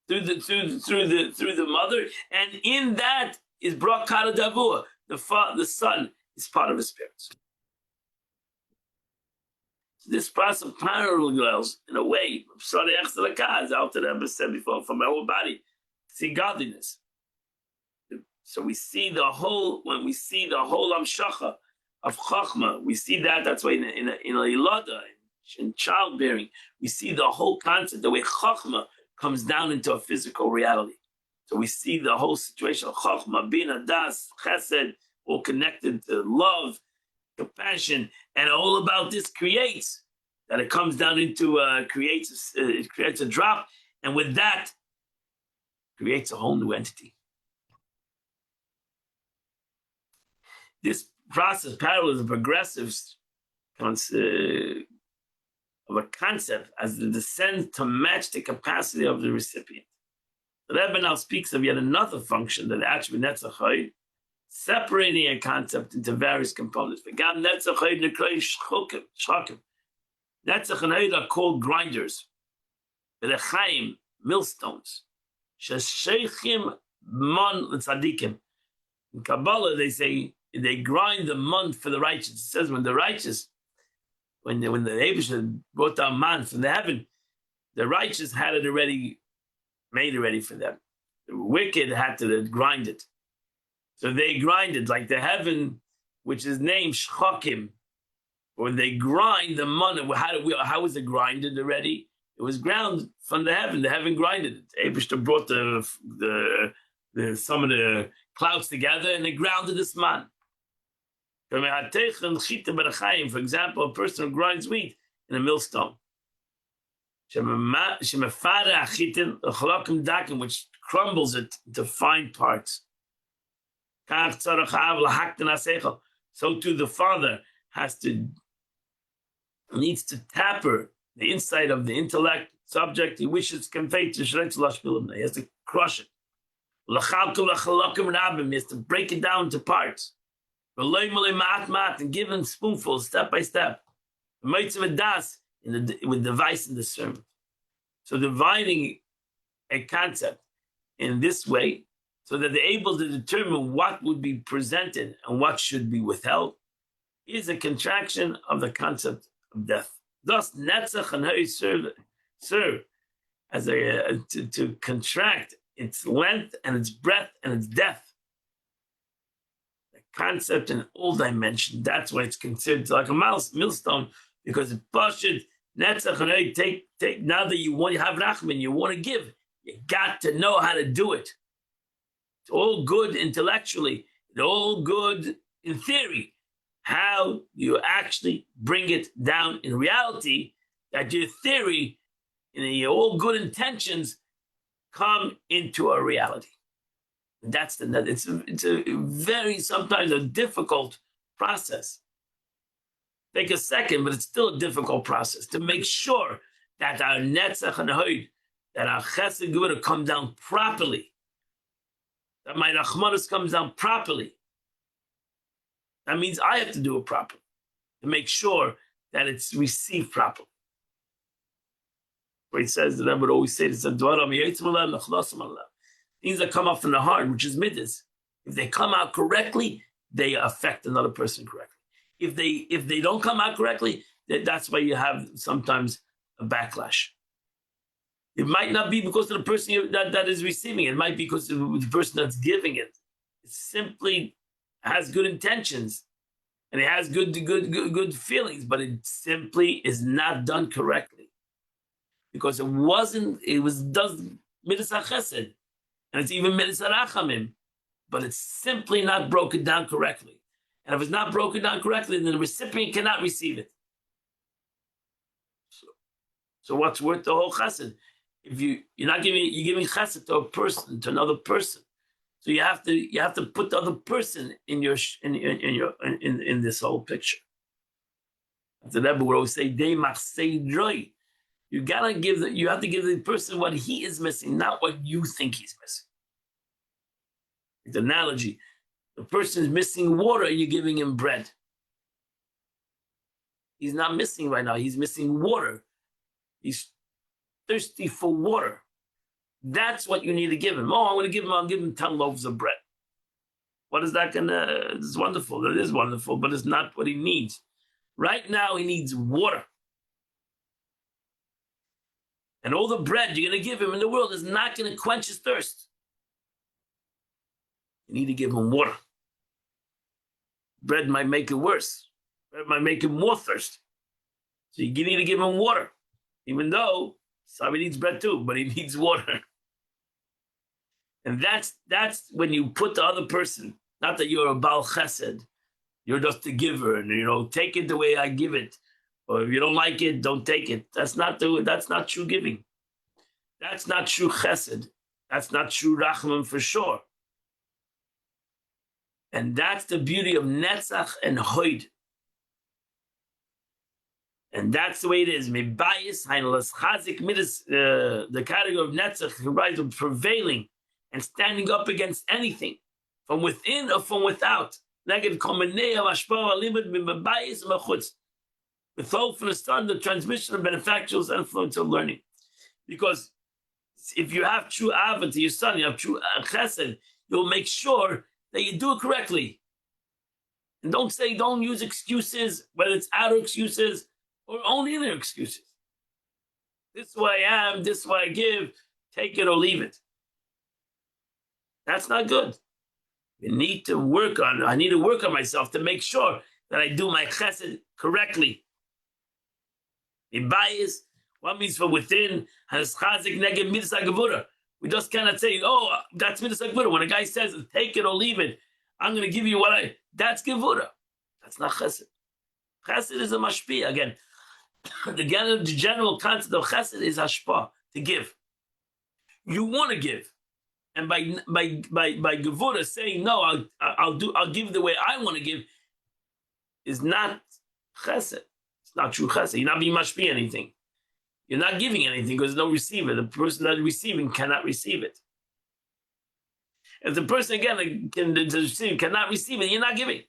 through the mother, and in that is brakata davua. The son is part of his parents. This process parallels, in a way, as Alter Rebbe said before, from our body, see godliness. So we see the whole, when we see the whole Amshacha of Chachma, we see that, that's why in a Ilada, in childbearing, we see the whole concept, the way Chachma comes down into a physical reality. So we see the whole situation of Chachma, Bina, Das, Chesed, all connected to love, compassion, and all about this creates that it comes down into it creates a drop, and with that creates a whole new entity. This process parallels the progressives of a concept as the descent to match the capacity of the recipient. The Rebbe now speaks of yet another function that actually Netzach Hoid, separating a concept into various components. Netzach and Hoid are called grinders. V'lechaim, millstones. Shesheichim mon l'tzadikim. In Kabbalah, they say they grind the man for the righteous. It says when the righteous, when the Eibusha brought down man from the heaven, the righteous had it already made ready for them. The wicked had to grind it. So they grind it like the heaven, which is named Shchakim. When they grind the man, how was it grinded already? It was ground from the heaven. The heaven grinded it. Eibusha brought some of the clouds together and they grounded this man. For example, a person who grinds wheat in a millstone, which crumbles it into fine parts. So too the father needs to tamper the inside of the intellect subject he wishes to convey to He has to crush it. He has to break it down to parts. And give him spoonfuls, step by step. With device and discernment. So dividing a concept in this way, so that they're able to determine what would be presented and what should be withheld, is a contraction of the concept of death. Thus, Netzach and Hoid serve as to contract its length and its breadth and its depth. The concept in all dimensions. That's why it's considered like a millstone, because it pushes Netzach and Hoid. Take now that you have Rachman, you want to give. You got to know how to do it. It's all good intellectually. It's all good in theory. How do you actually bring it down in reality, that your theory and your all good intentions come into a reality? And that's it's a very, sometimes a difficult process. Take a second, but it's still a difficult process to make sure that our netzach and hoid, that our chesed gevura come down properly, that my rachmanis comes down properly. That means I have to do it properly to make sure that it's received properly. Where he says that I would always say this: things that come up from the heart, which is midas, if they come out correctly, they affect another person correctly. If they don't come out correctly, that's why you have sometimes a backlash. It might not be because of the person that is receiving it. It might be because of the person that's giving it. It simply has good intentions and it has good feelings, but it simply is not done correctly because it was does midas chesed, and it's even midas rachamim, but it's simply not broken down correctly. And if it's not broken down correctly, then the recipient cannot receive it. So what's worth the whole chesed? If you're giving chesed to a person, to another person. So you have to put the other person in this whole picture. The Rebbe would always say, you have to give the person what he is missing, not what you think he's missing. The analogy. The person is missing water, and you're giving him bread. He's not missing right now. He's missing water. He's thirsty for water. That's what you need to give him. Oh, I'll give him 10 loaves of bread. What is that gonna? It's wonderful. It is wonderful, but it's not what he needs. Right now, he needs water. And all the bread you're gonna give him in the world is not gonna quench his thirst. You need to give him water. Bread might make it worse. Bread might make him more thirsty. So you need to give him water. Even though somebody needs bread too, but he needs water. And that's when you put the other person, not that you're a Baal Chesed, you're just a giver, and take it the way I give it. Or if you don't like it, don't take it. That's not true giving. That's not true Chesed. That's not true Rachman for sure. And that's the beauty of Netzach and Hoid. And that's the way it is. Mebayis, Heinlas, Chazik, Midas, the category of Netzach, rise of prevailing and standing up against anything, from within or from without. Neged Komenei Mashpah Limud Mebayis Machutz. With hope from the start, the transmission of benefactors and influence of learning. Because if you have true Ava to your son, you have true Chesed, you'll make sure that you do it correctly. And don't use excuses, whether it's outer excuses or only inner excuses. This is who I am, this is what I give, take it or leave it. That's not good. I need to work on myself to make sure that I do my chesed correctly. Ibayis, what means from within, has chazik neged midas gevura. We just cannot say, oh, that's midas gevura. When a guy says, take it or leave it, I'm going to give you that's gevura. That's not chesed. Chesed is a mashpia. Again, the general concept of chesed is hashpah, to give. You want to give. And by gevura saying, no, I'll give the way I want to give, is not chesed. It's not true chesed. You're not being mashpia anything. You're not giving anything because there's no receiver. The person that's receiving cannot receive it. If the person again cannot receive it, you're not giving.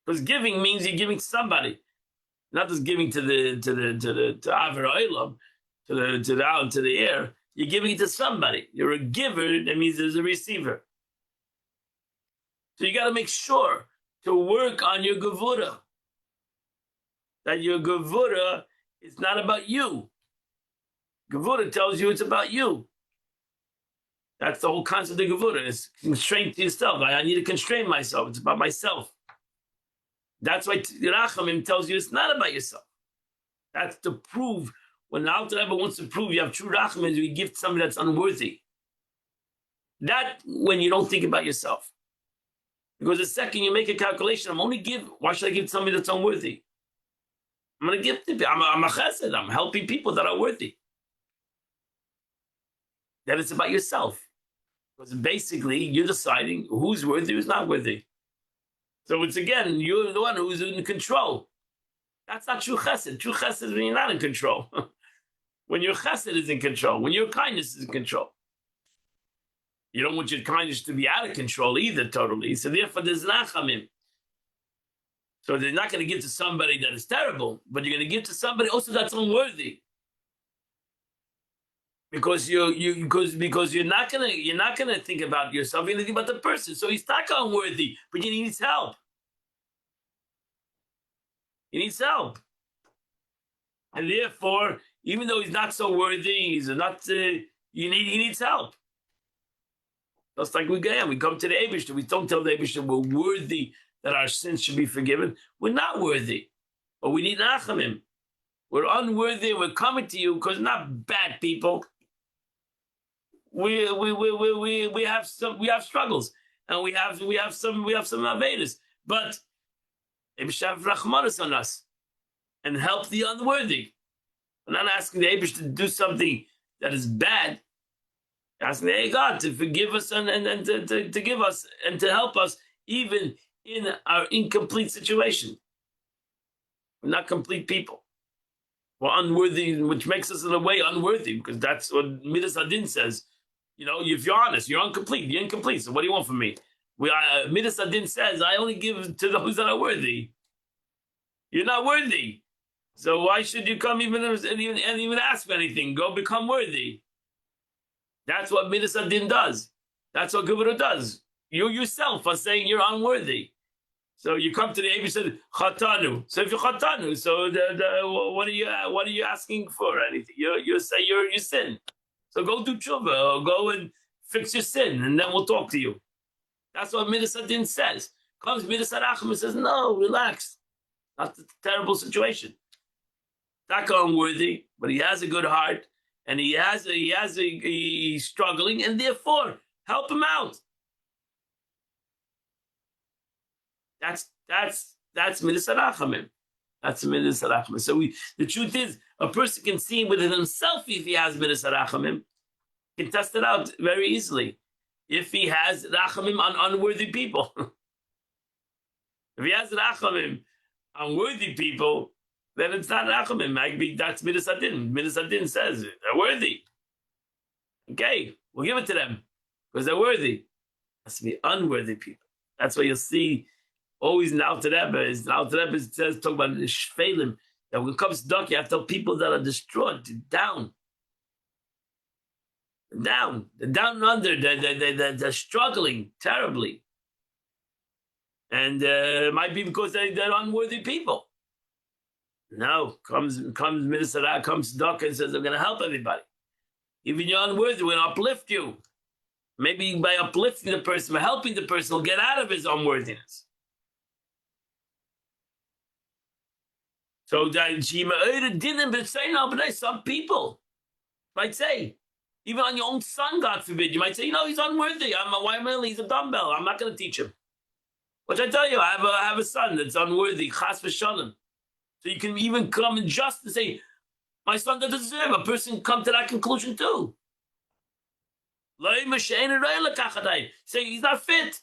Because giving means you're giving to somebody, not just giving to Aver Olam, to the air. You're giving it to somebody. You're a giver. That means there's a receiver. So you got to make sure to work on your gevura. That your gevura is not about you. Gevura tells you it's about you. That's the whole concept of gevura. It's constraint to yourself. I need to constrain myself. It's about myself. That's why Rachamim tells you it's not about yourself. That's to prove. When the Alter Rebbe wants to prove you have true Rachamim, you give to somebody that's unworthy. That when you don't think about yourself. Because the second you make a calculation, why should I give to somebody that's unworthy? I'm going to give to people. I'm a chesed. I'm helping people that are worthy. That it's about yourself. Because basically, you're deciding who's worthy, who's not worthy. So it's again, you're the one who's in control. That's not true chesed. True chesed is when you're not in control. When your chesed is in control, when your kindness is in control. You don't want your kindness to be out of control either, totally. So therefore, there's nachamim. So they're not going to give to somebody that is terrible, but you're going to give to somebody also that's unworthy. Because you're not gonna think about yourself, you're gonna think about the person. So he's not unworthy, but he needs help. He needs help. And therefore, even though he's not so worthy, he's not he needs help. Just like we come to the Eibishter, we don't tell the Eibishter we're worthy that our sins should be forgiven. We're not worthy, but we need nachamim. We're unworthy. We're coming to you because we're not bad people. We have struggles and we have some avedas, but Eibishter have rachmanos on us and help the unworthy. We're not asking the Eibishter to do something that is bad. Asking the God to forgive us and to give us and to help us even in our incomplete situation. We're not complete people. We're unworthy, which makes us in a way unworthy, because that's what Midas Adin says. You know, if you're honest, you're incomplete. You're incomplete. So what do you want from me? Midas Adin says, I only give to those that are worthy. You're not worthy. So why should you come even ask for anything? Go become worthy. That's what Midas Adin does. That's what Gevurah does. You yourself are saying you're unworthy. So you come to the Eibush and said, Chatanu. So if you're Chatanu, so what are you asking for? Anything? You say you sin. So go do tshuva or go and fix your sin, and then we'll talk to you. That's what Midas Adin says. Comes Midas Arachim and says, no, relax. That's a terrible situation. Not unworthy, but he has a good heart, and he's struggling, and therefore help him out. That's Midas Arachamim. That's Midas Arachamim. So the truth is, a person can see within himself if he has Midas Arachamim, can test it out very easily. If he has Rachamim on unworthy people. If he has Rachamim on worthy people, then it's not Rachamim. That's Midas Adin. Midas Adin says they're worthy. Okay, we'll give it to them because they're worthy. It has to be unworthy people. That's why you'll see always in Alter Rebbe. It says, talk about the Shfeilim, that when it comes to Duck, you have to tell people that are destroyed, down. They're down and under, they're struggling terribly. And it might be because they're unworthy people. No, comes Minister, comes Duck and says, I'm going to help everybody. Even you're unworthy, we're going to uplift you. Maybe by uplifting the person, by helping the person, he'll get out of his unworthiness. So some people might say, even on your own son, God forbid, you might say, he's unworthy. He's a dumbbell. I'm not going to teach him. Which I tell you, I have a son that's unworthy. Chas v'shalom. So you can even come and just and say, my son doesn't deserve. A person come to that conclusion too. Say he's not fit.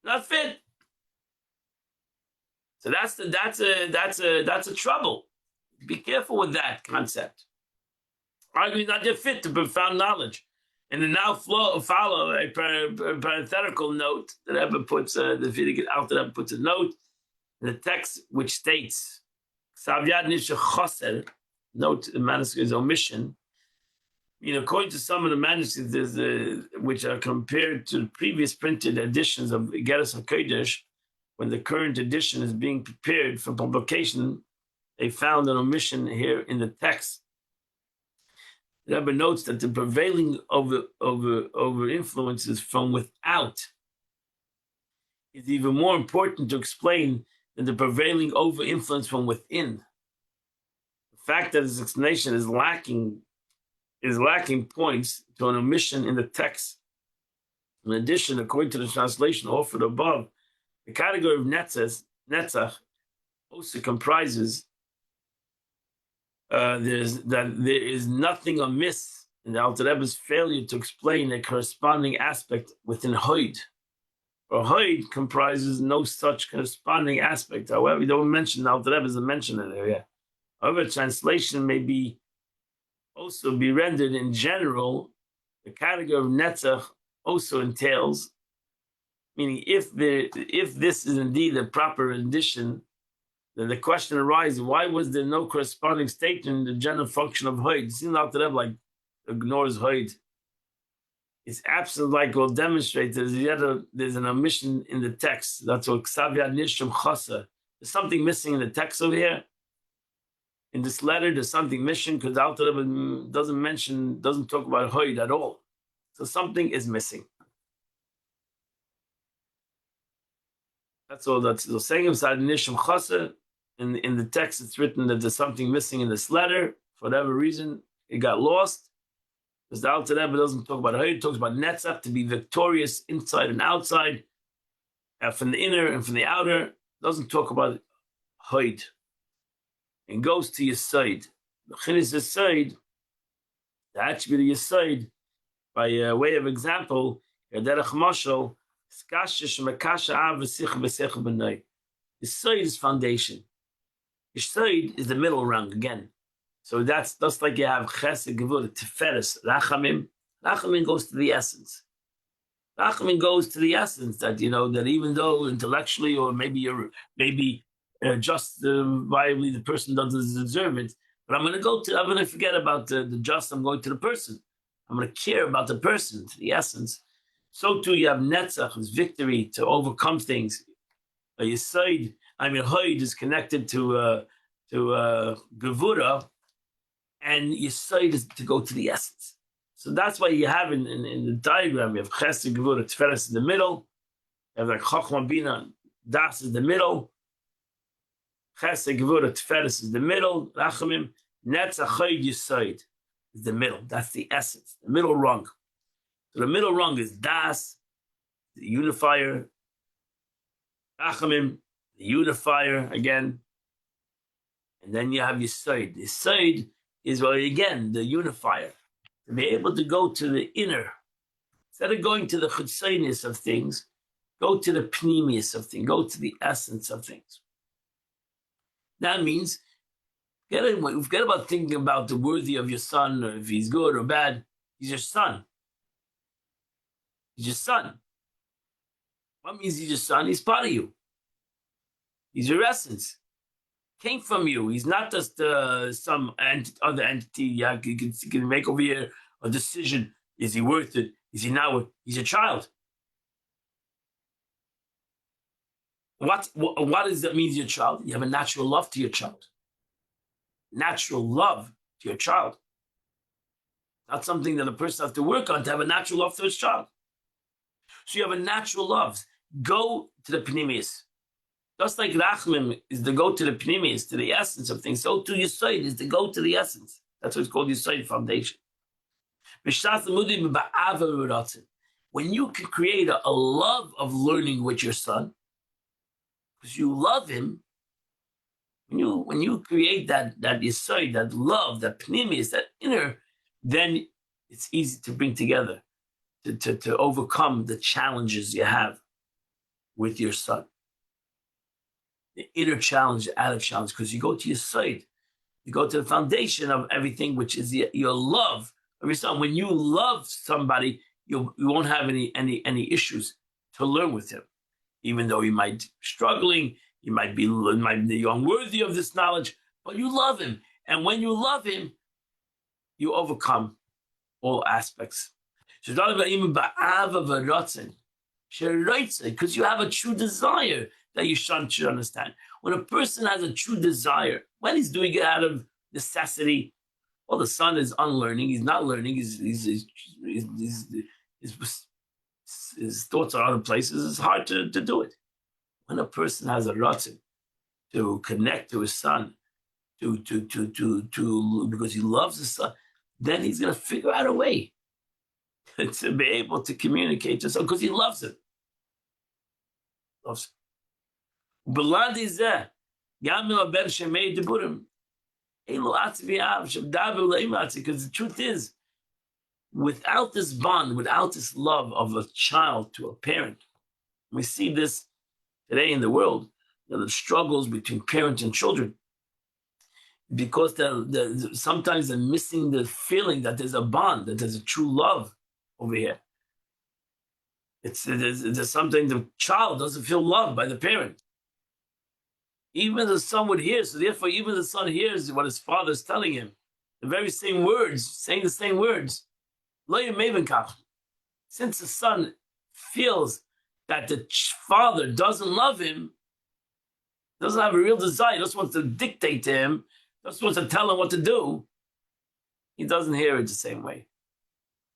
Not fit. So that's a trouble. Be careful with that concept. Arguing not yet fit to profound knowledge. And then now follow a parenthetical note that Rebbe puts, the Vidikit Alter Rebbe puts a note in the text which states, Savyad Nisha Choser, note the manuscript's omission. According to some of the manuscripts, which are compared to the previous printed editions of Igeres HaKodesh, when the current edition is being prepared for publication, they found an omission here in the text. The Rebbe notes that the prevailing over influences from without is even more important to explain than the prevailing over influence from within. The fact that his explanation is lacking points to an omission in the text. In addition, according to the translation offered above, the category of netzach also comprises there is nothing amiss in the Alter Rebbe's failure to explain a corresponding aspect within Hoid, or Hoid comprises no such corresponding aspect. However, we don't mention, now the Rebbe doesn't mention it there yet. However, translation may be also be rendered in general. The category of Netzach also entails, meaning if this is indeed a proper rendition, then the question arises: why was there no corresponding statement in the general function of Hoid? It seems like the Rebbe like ignores Hoid. It's absent, like we'll demonstrate. There's an omission in the text. That's what Ksavia Nishum Chasa. There's something missing in the text over here. In this letter, there's something missing because the Alter Rebbe doesn't talk about Hoid at all. So something is missing. That's all. That's the saying inside Nishum Chasa. In the text, it's written that there's something missing in this letter. For whatever reason, it got lost. Because the Alter Rebbe doesn't talk about Hoid, it talks about Netzach, to be victorious inside and outside, from the inner and from the outer. It doesn't talk about Hoid. And goes to Yesod. The Chinis Yesod, the attribute of Yesod, by way of example, Derech Mashal, Yesod is foundation. Yesod is the middle rung again. So that's like you have Chesed, Gevurah, Tiferes, Rachamim. Rachamim goes to the essence. Rachamim goes to the essence that, that even though intellectually or maybe viably the person doesn't deserve it, but I'm going to forget about the just, I'm going to the person. I'm going to care about the person, to the essence. So too you have Netzach, is victory to overcome things. Yesod, Hoid is connected to Gevurah, and Yesod is to go to the essence. So that's why you have in the diagram, you have Chesed, Gevurah, Tiferes in the middle. You have like Chochmah, Bina, Das is the middle. Chesed, Gevurah, Tiferes is the middle. Rachamim, Netzach, Hoid, Yesod is the middle. That's the essence, the middle rung. So the middle rung is Das, the unifier. Rachamim, the unifier again. And then you have Yesod. Yesod is, again, the unifier. To be able to go to the inner. Instead of going to the chutzonis of things, go to the pnimius of things. Go to the essence of things. That means, forget about thinking about the worthy of your son, or if he's good or bad. He's your son. He's your son. What means he's your son? He's part of you. He's your essence. Came from you. He's not just some other entity. You can make over here a decision. Is he worth it? Is he not worth it? He's a child. What does that mean, your child? You have a natural love to your child. Natural love to your child. Not something that a person has to work on to have a natural love to his child. So you have a natural love. Go to the Pnimius. Just like Rachmim is to go to the Pnimius, to the essence of things, so too Yesod is to go to the essence. That's what it's called, Yesod foundation. When you can create a love of learning with your son, because you love him, when you create that Yesod, that love, that Pnimius, that inner, then it's easy to bring together, to overcome the challenges you have with your son. The inner challenge, the outer challenge, because you go to your side, you go to the foundation of everything, which is your love of your son. When you love somebody, you won't have any issues to learn with him, even though you might be struggling, you might be unworthy of this knowledge, but you love him, and when you love him, you overcome all aspects. So because you have a true desire that your son should understand. When a person has a true desire, when he's doing it out of necessity, well, the son is unlearning, he's not learning, his thoughts are other places, it's hard to do it. When a person has a ratzon to connect to his son, to because he loves his son, then he's going to figure out a way to be able to communicate to his son because he loves him. Loves him. Because the truth is, without this bond, without this love of a child to a parent, We see this today in the world, the struggles between parents and children, because sometimes they're missing the feeling that there's a bond, that there's a true love over here. There's something the child doesn't feel loved by the parent. Even the son would hear, so therefore even the son hears what his father is telling him. The very same words, saying the same words. Since the son feels that the father doesn't love him, doesn't have a real desire, just wants to dictate to him, just wants to tell him what to do, he doesn't hear it the same way.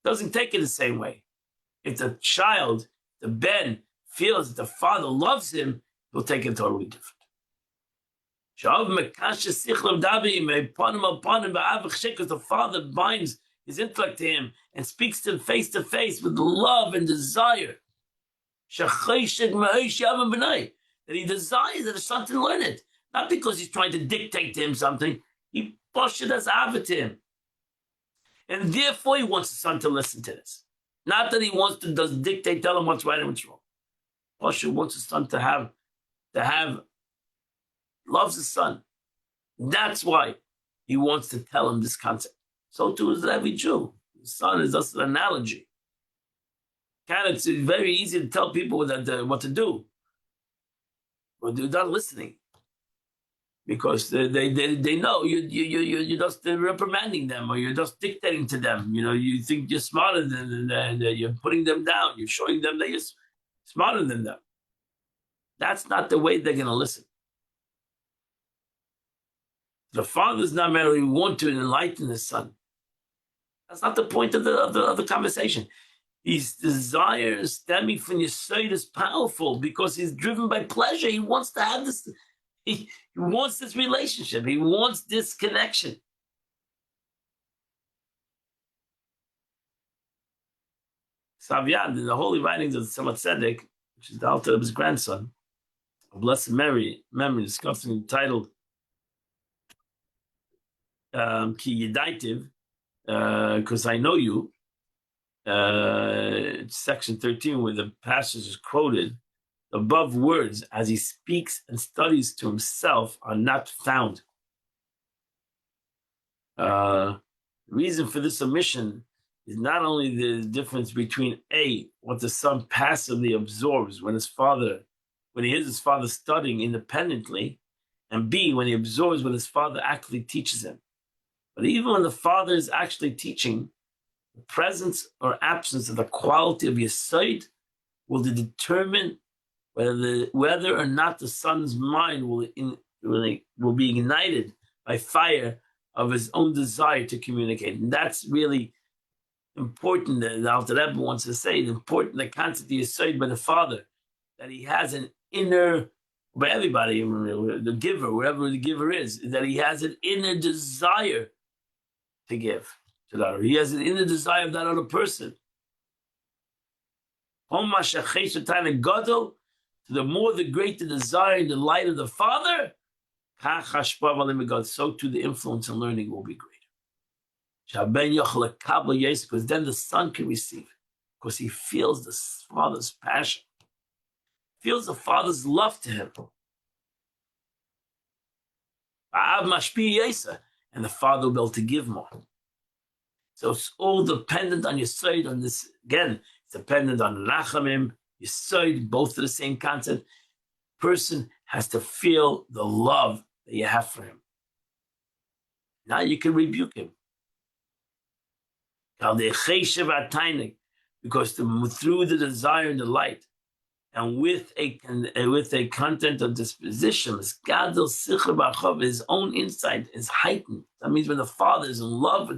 Doesn't take it the same way. If the child, the Ben, feels that the father loves him, he'll take it totally different. Because the father binds his intellect to him and speaks to him face with love and desire. That he desires that his son can learn it. Not because he's trying to dictate to him something. He pushes as Ava to him. And therefore he wants the son to listen to this. Not that he wants to just dictate, tell him what's right and what's wrong. Pasha wants his son to have, loves his son. That's why he wants to tell him this concept. So too is every Jew. The son is just an analogy. It's very easy to tell people that what to do, but they're not listening because they know you're just reprimanding them or you're just dictating to them. You think you're smarter than them, you're putting them down. You're showing them that you're smarter than them. That's not the way they're going to listen. The father's not merely want to enlighten his son. That's not the point of the conversation. His desire stemming from Yesod is powerful because he's driven by pleasure. He wants to have this. He wants this relationship. He wants this connection. Savian, in the holy writings of the Tzemach Tzedek, which is the Alter of his grandson, of Blessed Mary, memory discussing entitled Ki Yedaitiv, because I know you. Section 13, where the passage is quoted, above words as he speaks and studies to himself are not found. The reason for this omission is not only the difference between A, what the son passively absorbs when he hears his father studying independently, and B, when he absorbs what his father actually teaches him. But even when the father is actually teaching, the presence or absence of the quality of Yesod will determine whether or not the son's mind will be ignited by fire of his own desire to communicate. And that's really important. The Alter Rebbe wants to say, the concept of Yesod by the father, that he has an inner, by everybody, the giver, wherever the giver is, that he has an inner desire to give. He has an inner desire of that other person. The more the greater desire in the light of the Father, so too the influence and learning will be greater. Because then the son can receive, because he feels the father's passion, feels the father's love to him. And the father will be able to give more. So it's all dependent on Yesod, on this. Again, it's dependent on Rachamim, Yesod, both are the same concept. Person has to feel the love that you have for him. Now you can rebuke him. Because through the desire and the light, and with a content of disposition, his own insight is heightened. That means when the father is in love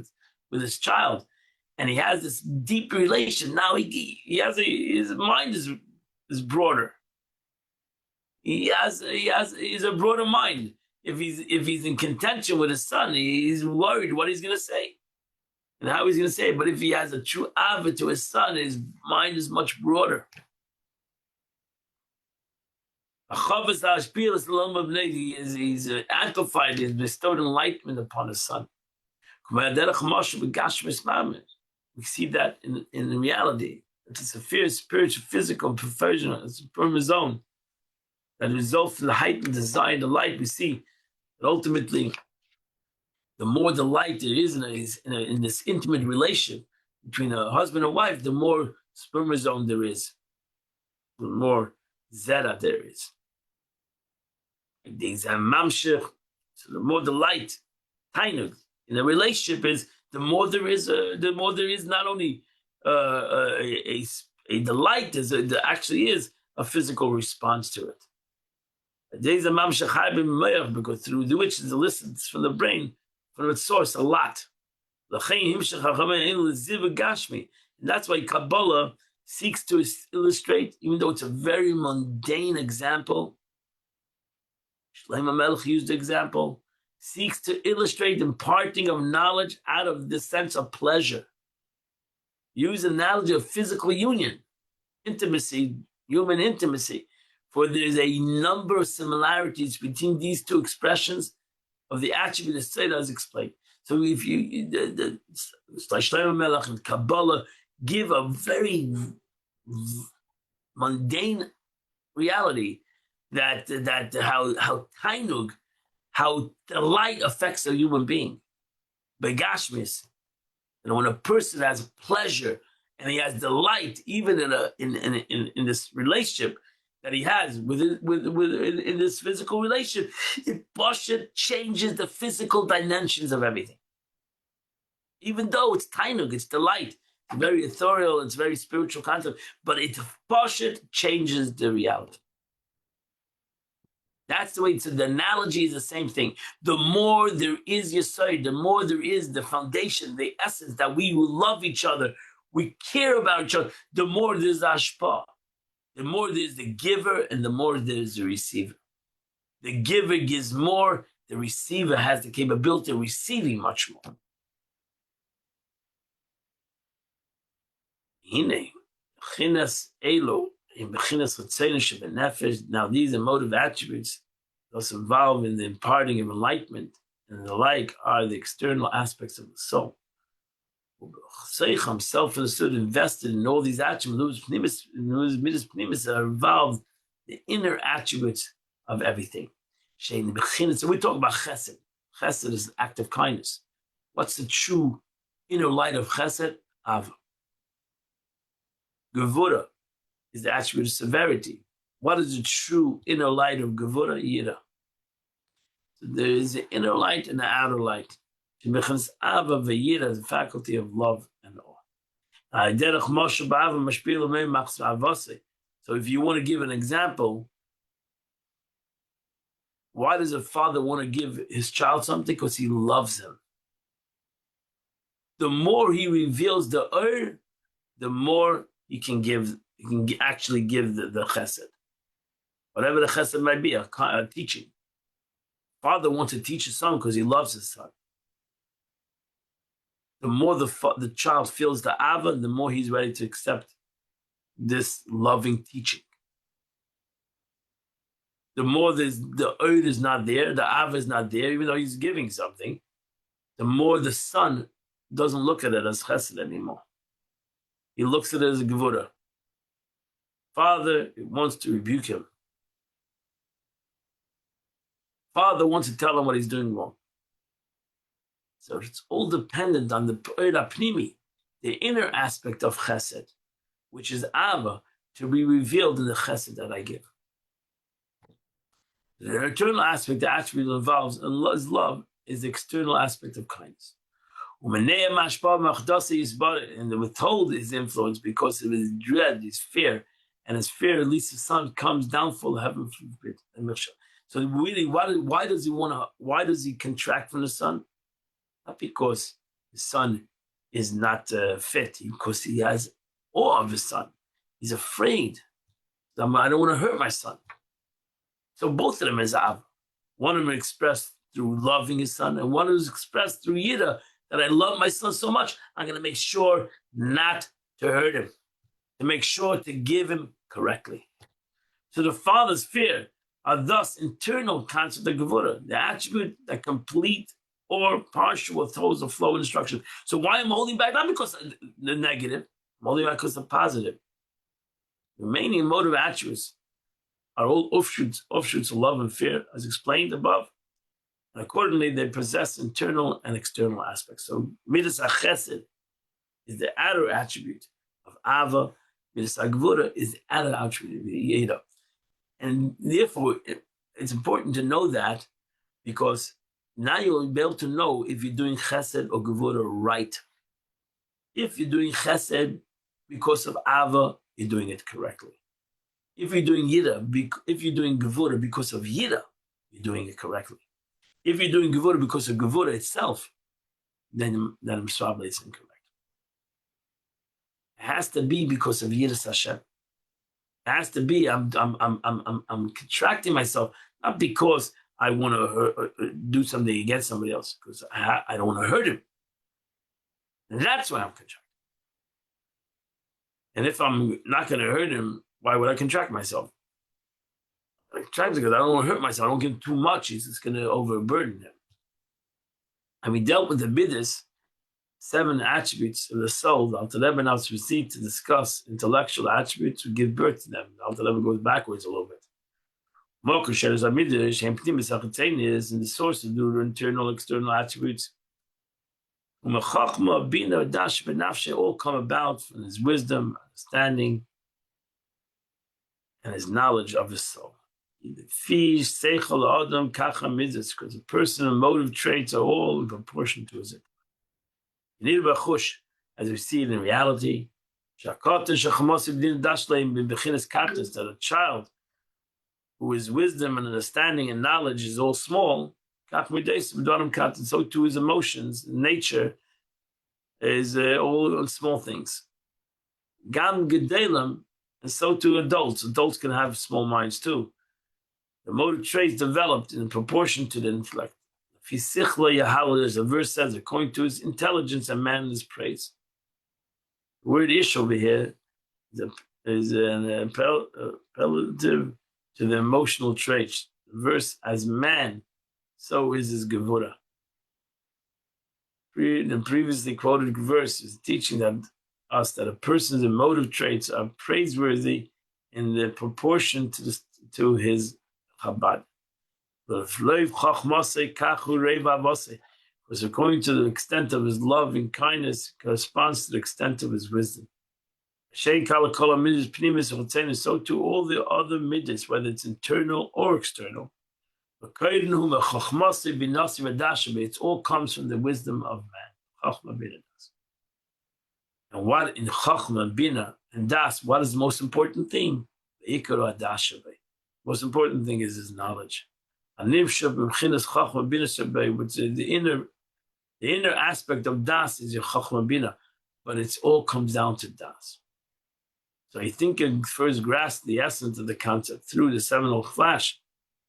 with his child, and he has this deep relation. Now his mind is broader. He's a broader mind. If he's in contention with his son, he's worried what he's going to say and how he's going to say it. But if he has a true ava to his son, his mind is much broader. He's amplified, he's bestowed enlightenment upon his son. We see that in reality. It's a fierce, spiritual, physical, professional, it's a firm zone that results from the heightened desire, the light we see. That ultimately, the more the light there is in this intimate relationship between a husband and wife, the more spermazone there is, the more zera there is. So the more the light, tainug, in a relationship is, the more there is not only a delight, there actually is a physical response to it. Because through which it elicits from the brain, from its source, a lot. And that's why Kabbalah seeks to illustrate, even though it's a very mundane example. Shlomo Melech used the example, seeks to illustrate imparting of knowledge out of this sense of pleasure. Use the analogy of physical union, intimacy, human intimacy, for there's a number of similarities between these two expressions of the attribute that Seder has explained. So if you, Shlomo Melech and Kabbalah give a very mundane reality that how tainug, how delight affects a human being. Begashmis, when a person has pleasure and he has delight, even in this relationship that he has in this physical relationship, it changes the physical dimensions of everything. Even though it's tainug, it's delight, it's very ethereal, it's very spiritual concept, but it changes the reality. That's the way. So the analogy is the same thing. The more there is Yesod, the more there is the foundation, the essence that we will love each other, we care about each other, the more there's Ashpa. The more there's the giver and the more there's the receiver. The giver gives more, the receiver has the capability of receiving much more. Now these emotive attributes, those involved in the imparting of enlightenment and the like, are the external aspects of the soul. Self-understood, invested in all these attributes, are involved the inner attributes of everything. So we talk about chesed. Chesed is an act of kindness. What's the true inner light of chesed? Ava. Gevura is the attribute of severity. What is the true inner light of Gevura? Yira. So there is the inner light and the outer light. Ava v'yira is the faculty of love and awe. So if you want to give an example, why does a father want to give his child something? Because he loves him. The more he reveals the Ur, the more he can give. He can actually give the chesed, whatever the chesed might be, a teaching. Father wants to teach his son because he loves his son. The more the child feels the ava, the more he's ready to accept this loving teaching. The more the oid is not there, the ava is not there, even though he's giving something, the more the son doesn't look at it as chesed anymore. He looks at it as a gevura. Father wants to rebuke him. Father wants to tell him what he's doing wrong. So it's all dependent on the pnimi, the inner aspect of chesed, which is ava, to be revealed in the chesed that I give. The eternal aspect, the attribute that involves is love, is the external aspect of kindness. And the withhold his influence because of his dread, his fear, and his fear, at least the son comes down full of heaven. So really, why does he contract from the son? Not because the son is not fit, because he has awe of his son. He's afraid. I don't want to hurt my son. So both of them is Av. One of them expressed through loving his son, and one is expressed through Yida, that I love my son so much, I'm going to make sure not to hurt him, to make sure to give him correctly. So the father's fear are thus internal concept of Gevura, the attribute that complete or partial withholds the flow of instruction. So why am I holding back? Not because of the negative, I'm only because of positive. The remaining motive attributes are all offshoots of love and fear, as explained above. And accordingly, they possess internal and external aspects. So Midas HaChesed is the outer attribute of Ava. Midas HaGvura is the outer attribute of Yeda. And therefore, it's important to know that, because now you'll be able to know if you're doing Chesed or Gevura right. If you're doing Chesed because of Ava, you're doing it correctly. If you're doing Yida, if you're doing Gevura because of Yida, you're doing it correctly. If you're doing Gevura because of Gevura itself, then probably it's incorrect. It has to be because of Yiras Hashem. It has to be. I'm contracting myself, not because I want to do something against somebody else, because I don't want to hurt him. And that's why I'm contracting. And if I'm not going to hurt him, why would I contract myself? I contract because I don't want to hurt myself. I don't give him too much. It's just going to overburden him. And we dealt with the Midas, 7 attributes of the soul. The Alter Rebbe now proceeds to discuss intellectual attributes to give birth to them. The Alter Rebbe goes backwards a little bit. Mokur Sheres HaMidrash, Hemptim B'Sachatzein is in the source of the internal, external attributes. Umachachma, Bina, Dash, Benafshe all come about from his wisdom, understanding, and his knowledge of his soul. Fish, Seichel, Adam, Kacha, Midas, because a person and motive traits are all in proportion to his intellect. As we see it in reality, that a child whose wisdom and understanding and knowledge is all small, so too his emotions, nature is all small things. Gam gedelim, and so too adults. Adults can have small minds too. The motive traits developed in proportion to the intellect. There's a verse says, according to his intelligence, a man is praised. The word ish over here is an appellative to the emotional traits. The verse, as man, so is his gevura. The previously quoted verse is teaching us that a person's emotive traits are praiseworthy in the proportion to his chabad. Because according to the extent of his love and kindness, corresponds to the extent of his wisdom. So too all the other midas, whether it's internal or external, it all comes from the wisdom of man. And what in Chachma, Bina, and Das, what is the most important thing? The most important thing is his knowledge. Which the inner aspect of Das is your Chachma Bina, but it all comes down to Das. So he can first grasp the essence of the concept through the seminal flash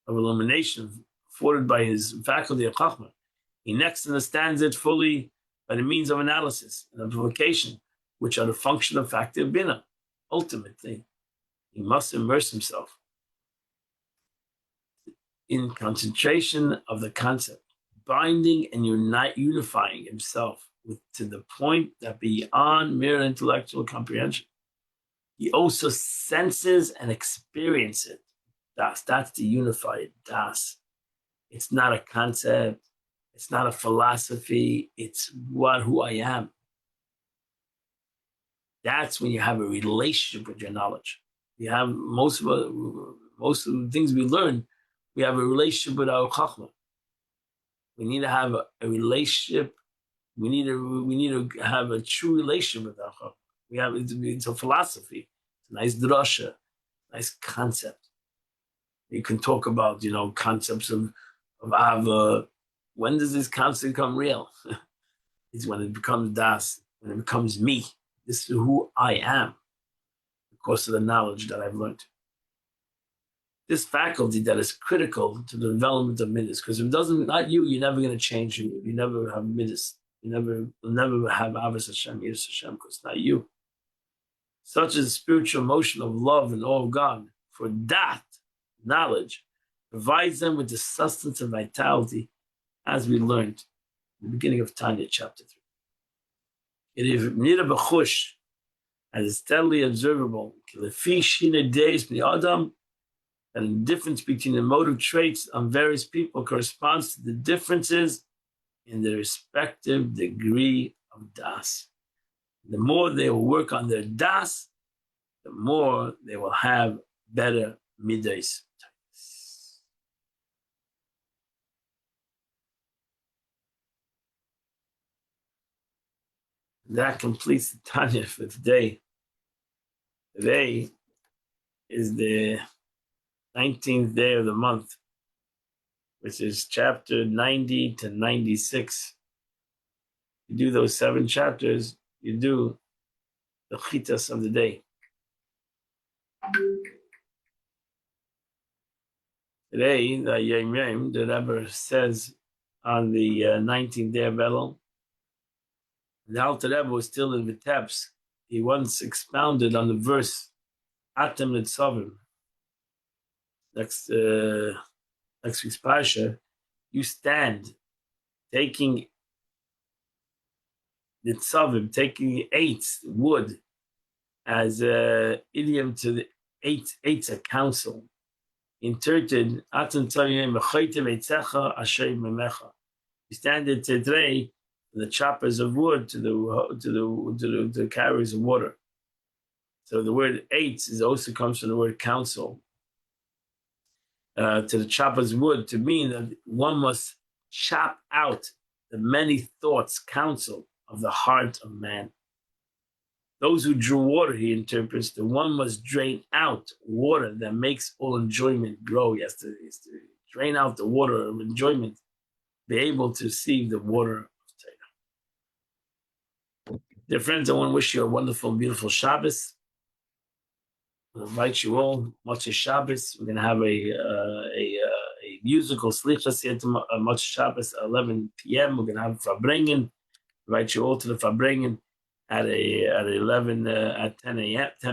of illumination afforded by his faculty of Chachma. He next understands it fully by the means of analysis and amplification, which are the function of faculty of Bina, ultimate thing. He must immerse himself in concentration of the concept, binding and unifying himself to the point that beyond mere intellectual comprehension, he also senses and experiences it. That's the unified Das. It's not a concept. It's not a philosophy. It's who I am. That's when you have a relationship with your knowledge. You have most of the things we learn. We have a relationship with our Chachma. We need to have a relationship. We need to have a true relationship with our Chachma. It's a philosophy. It's a nice drasha, nice concept. You can talk about, concepts of Ava. When does this concept become real? It's when it becomes Das, when it becomes me. This is who I am because of the knowledge that I've learned. This faculty that is critical to the development of midas, because if it doesn't, not you, you're never going to change you. You never have midas. You'll never have Avos Hashem, Yiras Hashem, because it's not you. Such as the spiritual emotion of love and awe of God, for that knowledge provides them with the sustenance and vitality, as we learned in the beginning of Tanya, chapter 3. It is Nira B'chush, as is steadily observable. Lefi shina days b'nei and the difference between the motive traits on various people corresponds to the differences in their respective degree of das. The more they will work on their das, the more they will have better midas. That completes the Tanya for today. Today is the 19th day of the month, which is chapter 90 to 96. You do those 7 chapters, you do the chitas of the day. Today, the Yom Yom, the Rebbe says on the 19th day of Elul, the Alter Rebbe was still in Vitebsk. He once expounded on the verse, Atem Nitzavim. Next week's Parsha, you stand, taking Nitzavim, taking 8 wood as an idiom to the 8 a council. Interpreted, Atem Tzavim Mechoytem Eitzecha Asher Memecha. You stand there today, the choppers of wood to the carriers of water. So the word 8 also comes from the word counsel. To the choppers of wood, to mean that one must chop out the many thoughts, counsel of the heart of man. Those who drew water, he interprets, the one must drain out water that makes all enjoyment grow. He has to drain out the water of enjoyment, be able to receive the water of Torah. Dear friends, I want to wish you a wonderful, beautiful Shabbos. I invite you all, Motzei Shabbos. We're going to have a musical slichas here tomorrow, Motzei Shabbos at 11 p.m. We're going to have Farbrengen. Invite you all to the Farbrengen at 10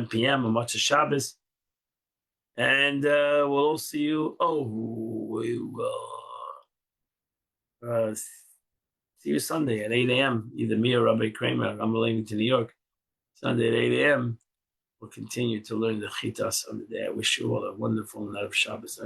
p.m. on Motzei Shabbos. And we'll all see you. We will see you Sunday at 8 a.m. Either me or Rabbi Kramer. I'm leaving to New York. Sunday at 8 a.m. We'll continue to learn the chitas on the day. I wish you all a wonderful night of Shabbos.